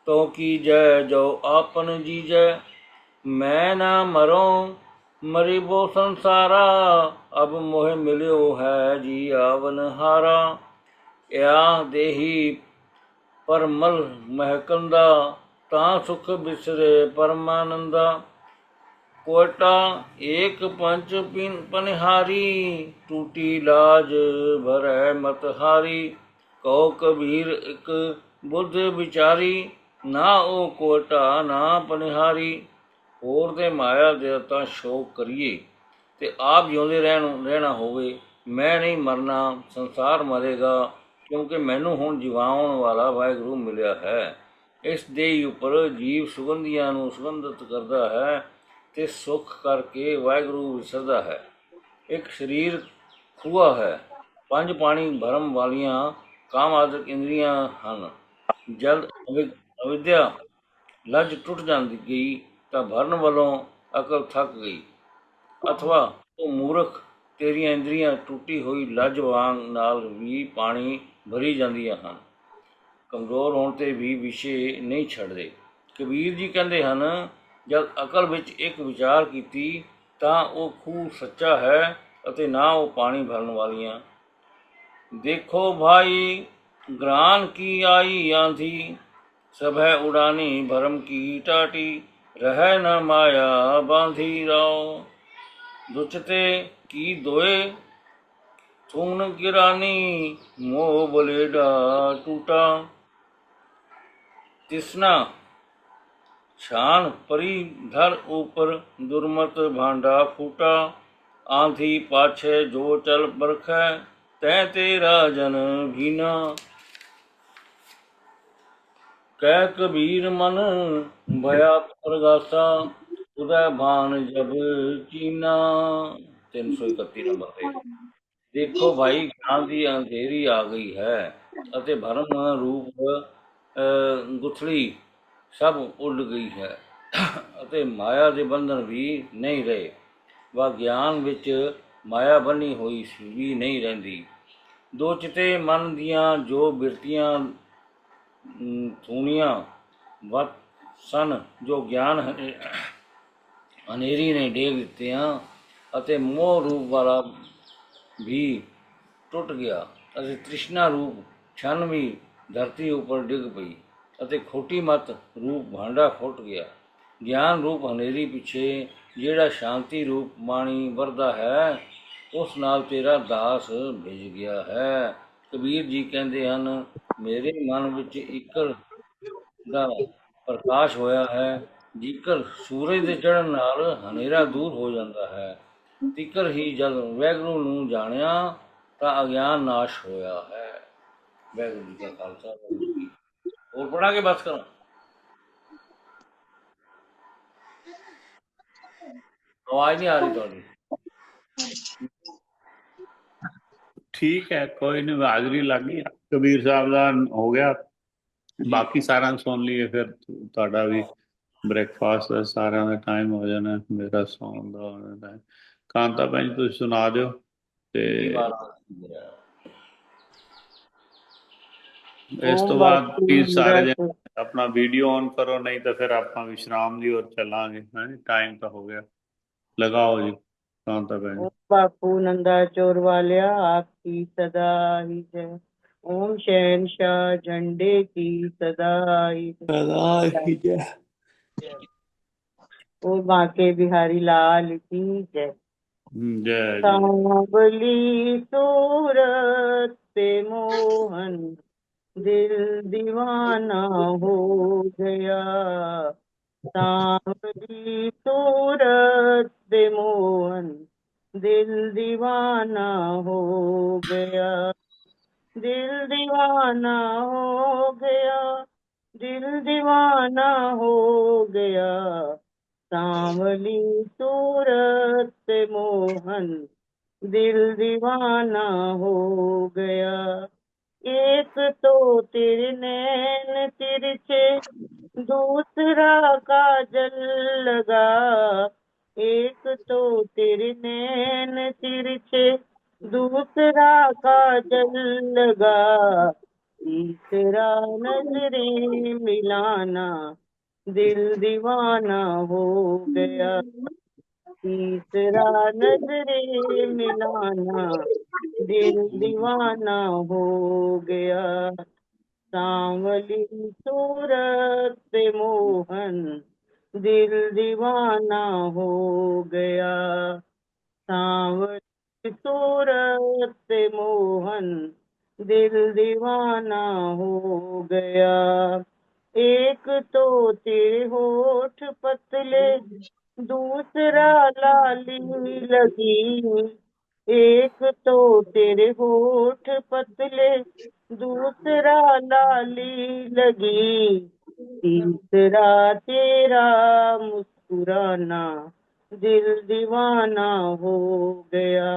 ਤੋ ਕੀਜੈ ਜੋ ਆਪਨ ਜੀਜੈ। ਮੈਂ ਨਾ ਮਰੋ ਮਰਿਬੋ ਸੰਸਾਰਾ, ਅਬ ਮੋਹ ਮਿਲਿਓ ਹੈ ਜੀ ਆਵਨ ਹਾਰਾ। ਯਾ ਦੇਹੀ ਪਰਮਲ ਮਹਿਕੰਦਾ, ਤਾਂ ਸੁਖ ਬਿਸਰੇ ਪਰਮਾਨੰਦਾ। ਕੋਟਾ ਏਕ ਪੰਚ ਪਨਿਹਾਰੀ, ਟੂਟੀ ਲਾਜ ਭਰੈ ਮਤ ਹਾਰੀ। ਕਹੋ ਕਬੀਰ ਇੱਕ ਬੁੱਧ ਵਿਚਾਰੀ, ਨਾ ਉਹ ਕੋਟਾ ਨਾ ਪਨਿਹਾਰੀ। ਹੋਰ ਦੇ ਮਾਇਆ ਦੇ ਤਾਂ ਸ਼ੋਕ ਕਰੀਏ ਤੇ ਆਪ ਜਿਉਂਦੇ ਰਹਿਣਾ ਹੋਵੇ। ਮੈਂ ਨਹੀਂ ਮਰਨਾ, ਸੰਸਾਰ ਮਰੇਗਾ, ਕਿਉਂਕਿ ਮੈਨੂੰ ਹੁਣ ਜਿਵਾਉਣ ਵਾਲਾ ਵਾਹਿਗੁਰੂ ਮਿਲਿਆ ਹੈ। ਇਸ ਦੇਹ ਉੱਪਰ ਜੀਵ ਸੁਗੰਧੀਆਂ ਨੂੰ ਸੁਗੰਧਿਤ ਕਰਦਾ ਹੈ ਤੇ ਸੁੱਖ ਕਰਕੇ ਵਾਹਿਗੁਰੂ ਵਿਸਰਦਾ ਹੈ। ਇੱਕ ਸਰੀਰ ਖੂਹਾ ਹੈ, 5 ਪਾਣੀ ਭਰਮ ਵਾਲੀਆਂ ਕਾਮ ਆਦਿਕ ਇੰਦਰੀਆਂ ਹਨ। ਜਦ ਅਵਿਦਿਆ ਲੱਜ ਟੁੱਟ ਜਾਂਦੀ ਗਈ ਤਾਂ ਭਰਨ ਵੱਲੋਂ ਅਕਲ ਥੱਕ ਗਈ, ਅਥਵਾ ਉਹ ਮੂਰਖ ਤੇਰੀਆਂ ਇੰਦਰੀਆਂ ਟੁੱਟੀ ਹੋਈ ਲੱਜ ਵਾਂਗ ਨਾਲ ਵੀ ਪਾਣੀ ਭਰੀ ਜਾਂਦੀਆਂ ਹਨ, ਕਮਜ਼ੋਰ ਹੋਣ ਤੇ ਵੀ ਵਿਸ਼ੇ ਨਹੀਂ ਛੱਡਦੇ। ਕਬੀਰ ਜੀ ਕਹਿੰਦੇ ਹਨ, ਜਦ ਅਕਲ ਵਿੱਚ ਇੱਕ ਵਿਚਾਰ ਕੀਤੀ ਤਾਂ ਉਹ ਖੂਹ ਸੱਚਾ ਹੈ ਅਤੇ ਨਾ ਉਹ ਪਾਣੀ ਭਰਨ ਵਾਲੀਆਂ। ਦੇਖੋ ਭਾਈ ग्रान की आई आंधी, सब है उड़ानी भरम की टाटी, रह न माया बांधी राव। दुचते की दोए थून गिरानी, मोह बलेडा टूटा, तिसना छान परी धर ऊपर, दुर्मत भांडा फूटा, आंधी पाछे जो चल बरखै, तै तेरा जन भीना। कह कबीर मन भया प्रगासा, उदय भान जब चीना। 331 ਨੰਬਰ ਤੇ। ਦੇਖੋ ਭਾਈ ਗਿਆਨ ਦੀ ਅੰਧੇਰੀ ਆ ਗਈ ਹੈ ਅਤੇ ਭਰਮ ਰੂਪ ਗੁਥਲੀ ਸਭ ਉੱਡ ਗਈ ਹੈ ਅਤੇ ਮਾਇਆ ਦੇ ਬੰਧਨ ਵੀ ਨਹੀਂ ਰਹੇ। ਵਾ ਗਿਆਨ ਵਿੱਚ ਮਾਇਆ ਬੰਨੀ ਹੋਈ ਵੀ ਨਹੀਂ ਰਹਿੰਦੀ। ਦੋ ਚਿੱਤੇ ਮਨ ਦੀਆਂ ਜੋ ਬਿਰਤੀਆਂ ਥੂਣੀਆਂ ਵਤ ਸਨ, ਜੋ ਗਿਆਨ ਹਨੇਰੀ ਨੇ ਡੇਗ ਦਿੱਤੀਆਂ ਅਤੇ ਮੋਹ ਰੂਪ ਵਾਲਾ ਵੀ ਟੁੱਟ ਗਿਆ ਅਤੇ ਤ੍ਰਿਸ਼ਨਾ ਰੂਪ ਛਨ ਵੀ ਧਰਤੀ ਉੱਪਰ ਡਿੱਗ ਪਈ ਅਤੇ ਖੋਟੀ ਮਤ ਰੂਪ ਭਾਂਡਾ ਫੁੱਟ ਗਿਆ। ਗਿਆਨ ਰੂਪ ਹਨੇਰੀ ਪਿੱਛੇ ਜਿਹੜਾ ਸ਼ਾਂਤੀ ਰੂਪ ਬਾਣੀ ਵਰਦਾ ਹੈ, ਉਸ ਨਾਲ ਤੇਰਾ ਦਾਸ ਭਿੱਜ ਗਿਆ ਹੈ। ਕਬੀਰ ਜੀ ਕਹਿੰਦੇ ਹਨ, ਮੇਰੇ ਮਨ ਵਿੱਚ ਇਕਰ ਦਾ ਪ੍ਰਕਾਸ਼ ਹੋਇਆ ਹੈ। ਜੇਕਰ ਸੂਰਜ ਦੇ ਚੜ੍ਹਨ ਨਾਲ ਹਨੇਰਾ ਦੂਰ ਹੋ ਜਾਂਦਾ ਹੈ, ਤਿਕਰ ਹੀ ਜਦ ਵਾਹਿਗੁਰੂ ਨੂੰ ਜਾਣਿਆ ਤਾਂ ਅਗਿਆਨ ਨਾਸ਼ ਹੋਇਆ ਹੈ। ਵਾਹਿਗੁਰੂ ਜੀ ਕਾ ਖਾਲਸਾ, ਵਾਹਿਗੁਰੂ ਜੀ ਕੀ ਫਤਿਹ। ਹੋਰ ਪੜਾਂਗੇ, ਬਸ ਕਰਾਂ। ਆਵਾਜ਼ ਨਹੀਂ ਆ ਰਹੀ ਤੁਹਾਡੀ। ਠੀਕ ਹੈ, ਕੋਈ ਨਹੀਂ, ਹਾਜ਼ਰੀ ਲੱਗ ਗਈ। ਕਬੀਰ ਸਾਹਿਬ ਦਾ ਹੋ ਗਿਆ, ਬਾਕੀ ਸਾਰਿਆਂ ਨੂੰ ਸੁਣ ਲਈਏ, ਫਿਰ ਤੁਹਾਡਾ ਵੀ ਬ੍ਰੇਕਫਾਸਟ ਦਾ ਸਾਰਿਆਂ ਦਾ ਟਾਈਮ ਹੋ ਜਾਣਾ, ਮੇਰਾ ਸੌਣ ਦਾ ਹੋਣਾ ਟਾਈਮ। ਕਾਂਤਾ ਭੈਣ ਤੁਸੀਂ ਸੁਣਾ ਦਿਓ ਤੇ ਇਸ ਤੋਂ ਬਾਅਦ ਪਲੀਜ਼ ਸਾਰੇ ਜਣੇ ਆਪਣਾ ਵੀਡੀਓ ਔਨ ਕਰੋ, ਨਹੀਂ ਤਾਂ ਫਿਰ ਆਪਾਂ ਵਿਸ਼ਰਾਮ ਦੀ ओर ਚੱਲਾਂਗੇ। ਟਾਈਮ ਤਾਂ ਹੋ ਗਿਆ, ਲਗਾਓ ਜੀ ਕਾਂਤਾ ਭੈਣ। बापू नंदा चोर वालिया आपकी सदा ही जय। ओम शहनशाह झंडे की सदा ही जय। और बांके बिहारी लाल की जय। जय सांवली सूरत पे मोहन दिल दीवाना हो गया। सांवली सूरत पे मोहन दिल दीवाना हो गया। दिल दीवाना हो गया, दिल दीवाना हो गया। सांवली सूरत पे मोहन दिल दीवाना हो गया। एक तो तेरे नैन तिरछे, दूसरा काजल लगा। एक तो तेरे नैन तिरछे, दूसरा काजल लगा। तीसरा नजरें मिलाना दिल दीवाना हो गया। तीसरा नजरें मिलाना दिल दीवाना हो गया। सांवली सूरत पे मोहन दिल दीवाना हो गया। सांवली सूरत पे मोहन दिल दीवाना हो गया। एक तो तेरे होठ पतले, दूसरा लाली लगी। एक तो तेरे होठ पतले, दूसरा लाली लगी। तीसरा तेरा मुस्कुराना दिल दीवाना हो गया।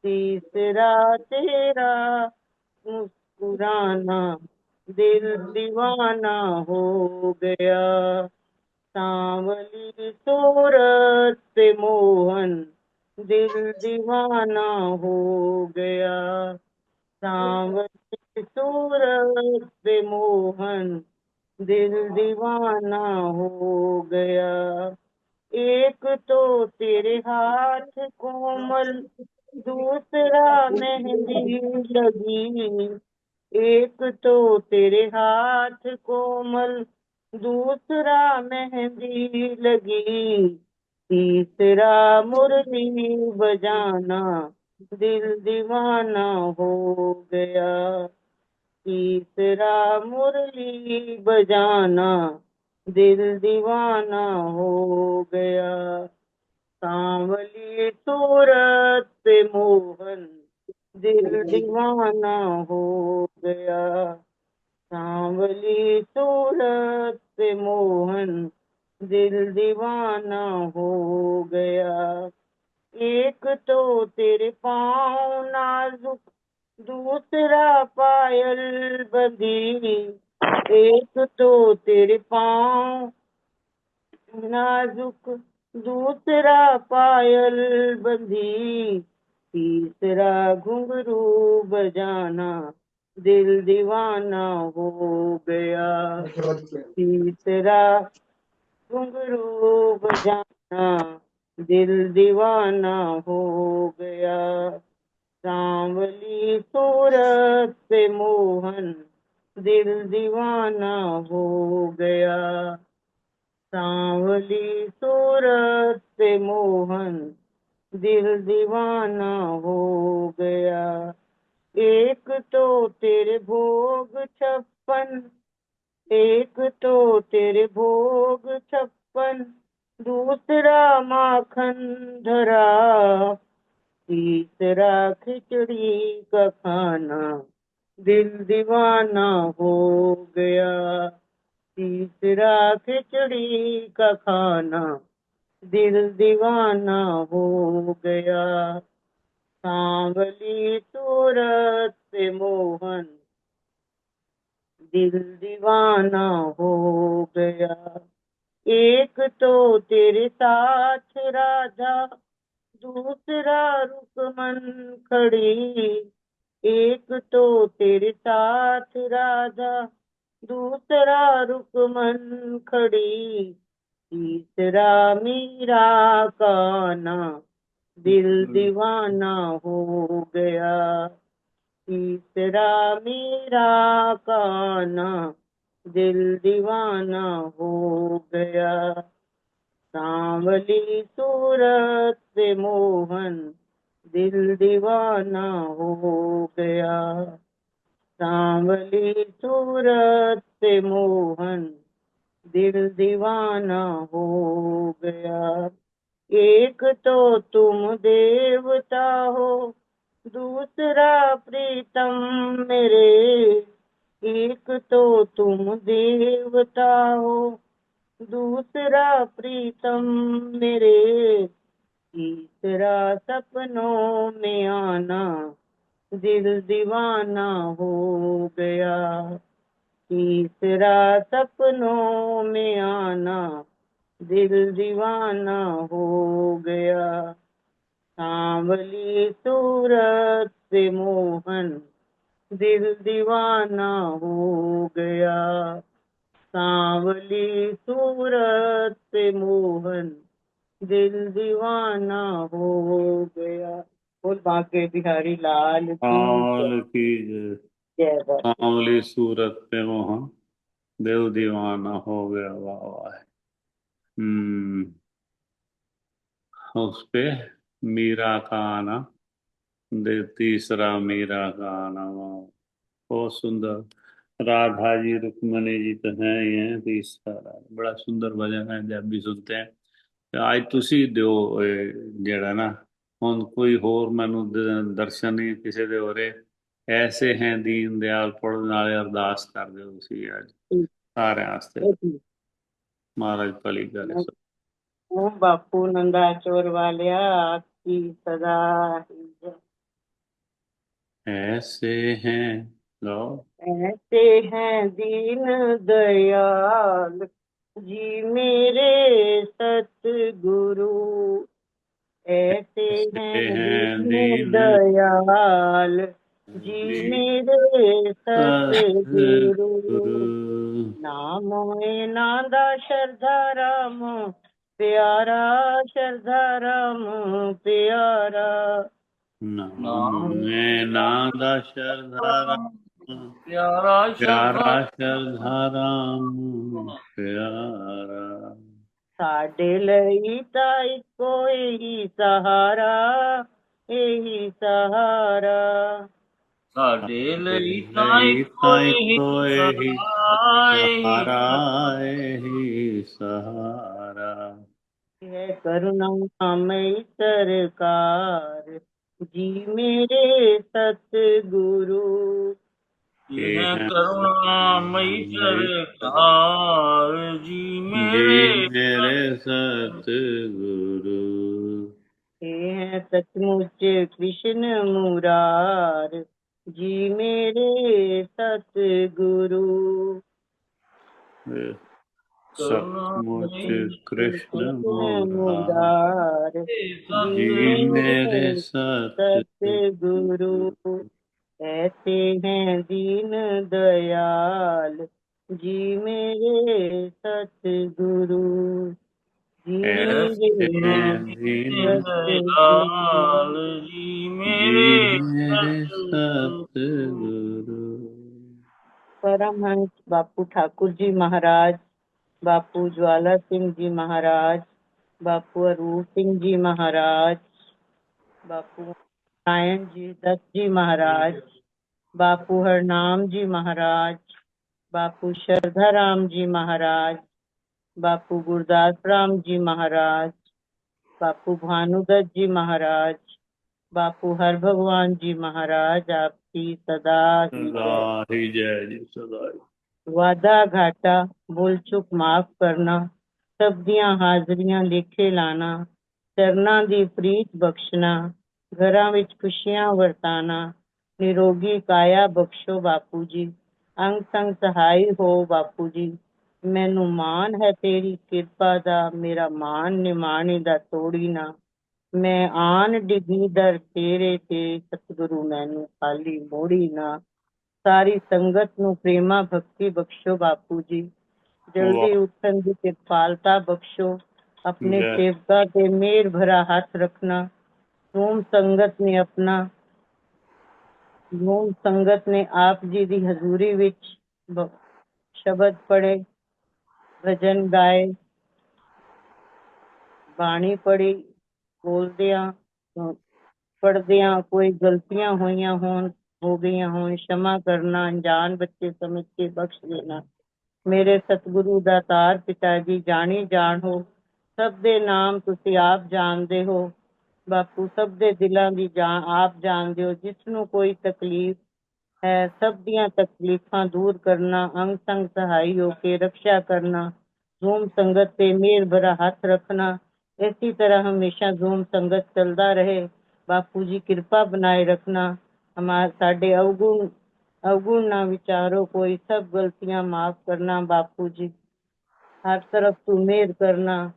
तीसरा तेरा मुस्कुराना दिल दीवाना हो गया। सांवली सूरत से मोहन दिल दीवाना हो गया। सांवली सूरत से मोहन दिल दीवाना हो गया। एक तो तेरे हाथ कोमल, दूसरा मेहंदी लगी। एक तो तेरे हाथ कोमल, दूसरा मेहंदी लगी। तीसरा मुरली बजाना दिल दीवाना हो गया। तीसरा मुरली बजाना दिल दीवाना हो गया। सांवली सूरत से मोहन दिल दीवाना हो गया। सांवली सूरत से मोहन दिल दीवाना हो गया। एक तो तेरे पाँव नाजुक, दूसरा पायल बंधी। एक तो तेरे पाँव नाजुक, दूसरा पायल बंधी। तीसरा घुंघरू बजाना दिल दीवाना हो गया। तीसरा घुंघरू बजाना दिल दीवाना हो गया। सांवली सूरत से मोहन दिल दीवाना हो गया। सांवली सूरत से मोहन दिल दीवाना हो गया। एक तो तेरे भोग 56, एक तो तेरे भोग 56, दूसरा माखन धरा। तीसरा खिचड़ी का खाना दिल दीवाना हो गया। तीसरा खिचड़ी का खाना दिल दीवाना हो गया। सांवली सूरत से मोहन दिल दीवाना हो गया। एक तो तेरे साथ राधा, दूसरा रुकमन खड़ी। एक तो तेरे साथ राधा, दूसरा रुकमन खड़ी। तीसरा मीरा का ना दिल दीवाना हो गया। तीसरा मीरा का ना दिल दीवाना हो गया। सांवली सूरत से मोहन दिल दीवाना हो गया। सांवली सूरत से मोहन दिल दीवाना हो गया। एक तो तुम देवता हो, दूसरा प्रीतम मेरे। एक तो तुम देवता हो, दूसरा प्रीतम मेरे। तीसरा सपनों में आना दिल दीवाना हो गया। तीसरा सपनों में आना दिल दीवाना हो गया। सांवली सूरत से मोहन दिल दीवाना हो गया। सांवली सूरत से मोहन दिल दीवाना हो गया। बोल बांके बिहारी लाल की हाल की जय। जय बाबा। सांवली सूरत पे मोहन दिल दीवाना हो गया। वाह वाह। उस पे मीरा का आना, तीसरा मीरा का आना। वाह, बहुत सुंदर। राधा जी रुक्मणी जी तो हैं ही हैं। तीसरा बड़ा सुंदर भजन है, जब भी सुनते हैं। ਅੱਜ ਤੁਸੀਂ ਦਿਓ ਜਿਹੜਾ ਨਾ, ਹੁਣ ਕੋਈ ਹੋਰ ਮੈਨੂੰ ਦਰਸ਼ਨ ਨਹੀਂ ਕਿਸੇ ਦੇ ਹੋ ਰਹੇ। ਐਸੇ ਹੈ ਦੀਨ ਦਿਆਲ ਪੜਨ ਵਾਲੇ, ਅਰਦਾਸ ਕਰ ਦਿਓ ਤੁਸੀਂ ਅੱਜ ਸਾਰਿਆਂ ਵਾਸਤੇ। ਮਹਾਰਾਜ ਭਲੀ ਕਰੇ। ओम बापू नंदा चोर वालिया आपकी सदा ही जय। ऐसे हैं लो ऐसे हैं दीन दयाल जी मेरे सतगुरु, ऐसे हैं हैं दीन दीन दयाल जी जी मेरे सतगुरु। सतगुरु नाम है नादा शरधा राम प्यारा, शरधा राम प्यारा। नाम में नादा शरधारा प्यारा श्रद्धा प्यारा शरधाराम प्यारा। साडे लई ता इको यही सहारा, यही सहारा। साडे लई ताई कोई कोई सहाय सहारा ही सहारा। है करुणामयी सरकार जी मेरे सतगुरु। ये ये है है करुणामयी मेरे सरकार जी जी मेरे मेरे सतगुरु। ये है सचमुच कृष्ण मुरार जी मेरे सतगुरु। सचमुच कृष्ण कृष्ण मुरार मुरार जी जी मेरे मेरे सतगुरु। सतगुरु। ऐसे हैं दीन दयाल जी मेरे सतगुरु, जी ऐसे मेरे हैं दीन सतगुरु। दयाल जी जी मेरे मेरे सतगुरु। सतगुरु। परमहंस बापू ठाकुर जी महाराज, बापू ज्वाला सिंह जी महाराज, बापू अरूप सिंह जी महाराज, बापू नारायण जी दत्त जी महाराज, बापू हरनाम जी महाराज, बापू शरधाराम जी महाराज, बापू गुरदास राम जी महाराज, बापू भानुदत्त जी महाराज, बापू हर भगवान जी महाराज, आपकी सदा ही सदा जय। ही जय जी सदा ही। वादा घाटा भूल चुक माफ करना, सब ਦੀਆਂ ਹਾਜ਼ਰੀਆਂ ਲੇਖੇ ਲਾਣਾ, ਚਰਨਾਂ ਦੀ ਪ੍ਰੀਤ ਬਖਸ਼ਣਾ, ਘਰਾਂ ਵਿੱਚ ਖੁਸ਼ੀਆਂ ਵਰਤਾਣਾ, ਨਿਰੋਗੀ ਕਾਇਆ ਬਖਸ਼ੋ ਬਾਪੂ ਜੀ, ਅੰਗ ਸੰਗ ਸਹਾਈ ਹੋ ਬਾਪੂ ਜੀ। ਮੈਨੂੰ ਮਾਣ ਹੈ ਤੇਰੀ ਕਿਰਪਾ ਦਾ, ਮੇਰਾ ਮਾਣ ਨਿਮਾਣੇ ਦਾ ਤੋੜੀ ਨਾ। ਮੈਂ ਆਣ ਡਿੱਗੀ ਦਰ ਤੇਰੇ ਤੇ, ਸਤਿਗੁਰੂ ਮੈਨੂੰ ਖਾਲੀ ਮੋੜੀ ਨਾ। ਸਾਰੀ ਸੰਗਤ ਨੂੰ ਪ੍ਰੇਮਾ ਭਗਤੀ ਬਖਸ਼ੋ ਬਾਪੂ ਜੀ, ਜਲਦੀ ਉੱਠਣ ਦੀ ਕਿਰਪਾਲਤਾ ਬਖਸ਼ੋ। ਆਪਣੇ जय ਸੇਵਕਾਂ ਤੇ ਮਿਹਰ ਭਰਾ ਹੱਥ ਰੱਖਣਾ। ਧੂਮ ਸੰਗਤ ਨੇ ਆਪਣਾ ਧੂਮ ਸੰਗਤ ਨੇ ਆਪ ਜੀ ਦੀ ਹਜ਼ੂਰੀ ਵਿੱਚ ਸ਼ਬਦ ਪੜ੍ਹੇ, ਭਜਨ ਗਾਏ, ਬਾਣੀ ਪੜ੍ਹੀ। ਬੋਲਦਿਆਂ ਪੜ੍ਹਦਿਆਂ ਕੋਈ ਗਲਤੀਆਂ ਹੋਈਆਂ ਹੋਣ, ਹੋ ਗਈਆਂ ਹੋਣ, क्षमा ਕਰਨਾ। ਅਣਜਾਣ ਬੱਚੇ ਸਮਝ ਕੇ ਬਖਸ਼ ਦੇਣਾ। ਮੇਰੇ ਸਤਿਗੁਰੂ ਦਾਤਾਰ ਪਿਤਾ ਜੀ, ਜਾਣੀ ਜਾਣ ਹੋ, ਸਭ ਦੇ ਨਾਮ ਤੁਸੀਂ ਆਪ ਜਾਣਦੇ ਹੋ ਬਾਪੂ, ਸਭ ਦੇ ਦਿਲਾਂ ਦੀ ਆਪ ਜਾਣਦੇ ਹੋ। ਜਿਸ ਨੂੰ ਕੋਈ ਤਕਲੀਫ ਹੈ, ਸਭ ਦੀਆਂ ਤਕਲੀਫਾਂ ਦੂਰ ਕਰਨਾ, ਅੰਗ ਸੰਗ ਸਹਾਈ ਹੋ ਕੇ ਰਕਸ਼ਾ ਕਰਨਾ, ਧੂਮ ਸੰਗਤ ਤੇ ਮਿਹਰ ਭਰਾ ਹੱਥ ਰੱਖਣਾ। ਇसी तरह हमेशा धूम संगत चलता रहे बापू जी, कृपा बनाए रखना। हमारे साडे अवगुण ना विचारो कोई, सब गलतियां माफ करना बापू जी। हर तरफ तू मेहर करना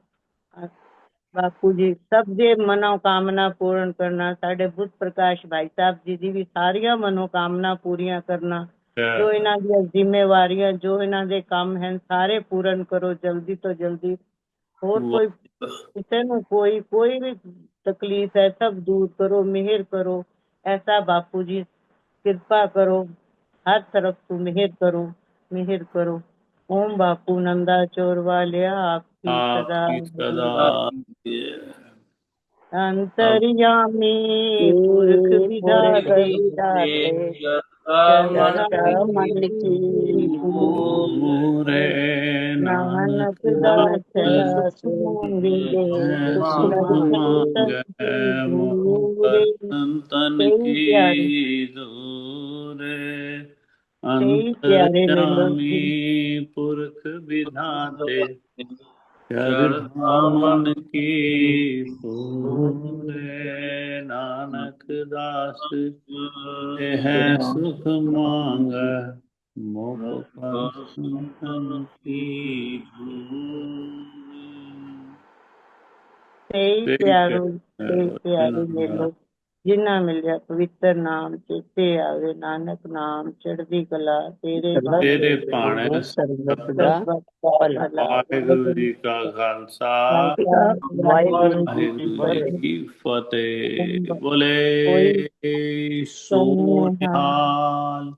बापू जी, सब दे मनोकामना पूर्ण करना। साडे बुद्ध प्रकाश भाई साहब जी दी भी सारिया मनोकामना पूरियां करना। जो जय इन्हां दी जिम्मेवारियां, जो इन्हां दे काम हैं, सारे पूर्ण करो जल्दी तो जल्दी। और कोई किसी ਨੂੰ कोई भी तकलीफ है, सब दूर करो, मेहर करो। ऐसा बापू जी कृपा करो, हर तरफ तू मेहर करो, मेहर करो। ओम बापू नंदा चोर वालिया, आपकी सदा आपकी सदा जय। अब अंतर्यामी पुरख विधाते, चरण मन की पूरे नानक नानक दास दास सुख मांगे, सुख मांगे, मोह दूरे। संतन कई प्यारे की दूरे। कई प्यारे ने लोग अंतर्यामी जी। पुरख विधाते, ਸ਼ਰਧਾ ਮਨ ਕੀ ਫੂਲੇ ਨਾਨਕ ਦਾਸ ਇਹ ਸੁਖ ਮੰਗੈ ਮੋਖ ਕਰ ਸੰਤਨ ਕੀ ਤੇ ਪਿਆਰੋ ਤੇ ਪਿਆਰੇ ਮੇਲੋ ਜਿਨ੍ਹਾਂ ਮਿਲਿਆ ਪਵਿੱਤਰ ਨਾਮ ਚੇਤੇ ਆਵੇ ਨਾਨਕ ਨਾਮ ਚੜ੍ਹਦੀ ਕਲਾ ਤੇਰੇ ਤੇਰੇ ਭਾਣੇ ਸਰਬਤ ਦਾ ਭਲਾ। ਵਾਹਿਗੁਰੂ ਜੀ ਕਾ ਖਾਲਸਾ ਵਾਹਿਗੁਰੂ ਵਾਹਿਗੁਰੂ ਜੀ ਕੀ ਫਤਿਹ। ਬੋਲੇ ਸੋ ਨਿਹਾਲ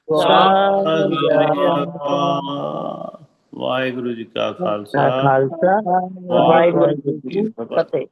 ਸਤਿ ਸ੍ਰੀ ਅਕਾਲ। ਵਾਹਿਗੁਰੂ ਜੀ ਕਾ ਖਾਲਸਾ ਖਾਲਸਾ ਵਾਹਿਗੁਰੂ ਜੀ ਕੀ ਫਤਿਹ।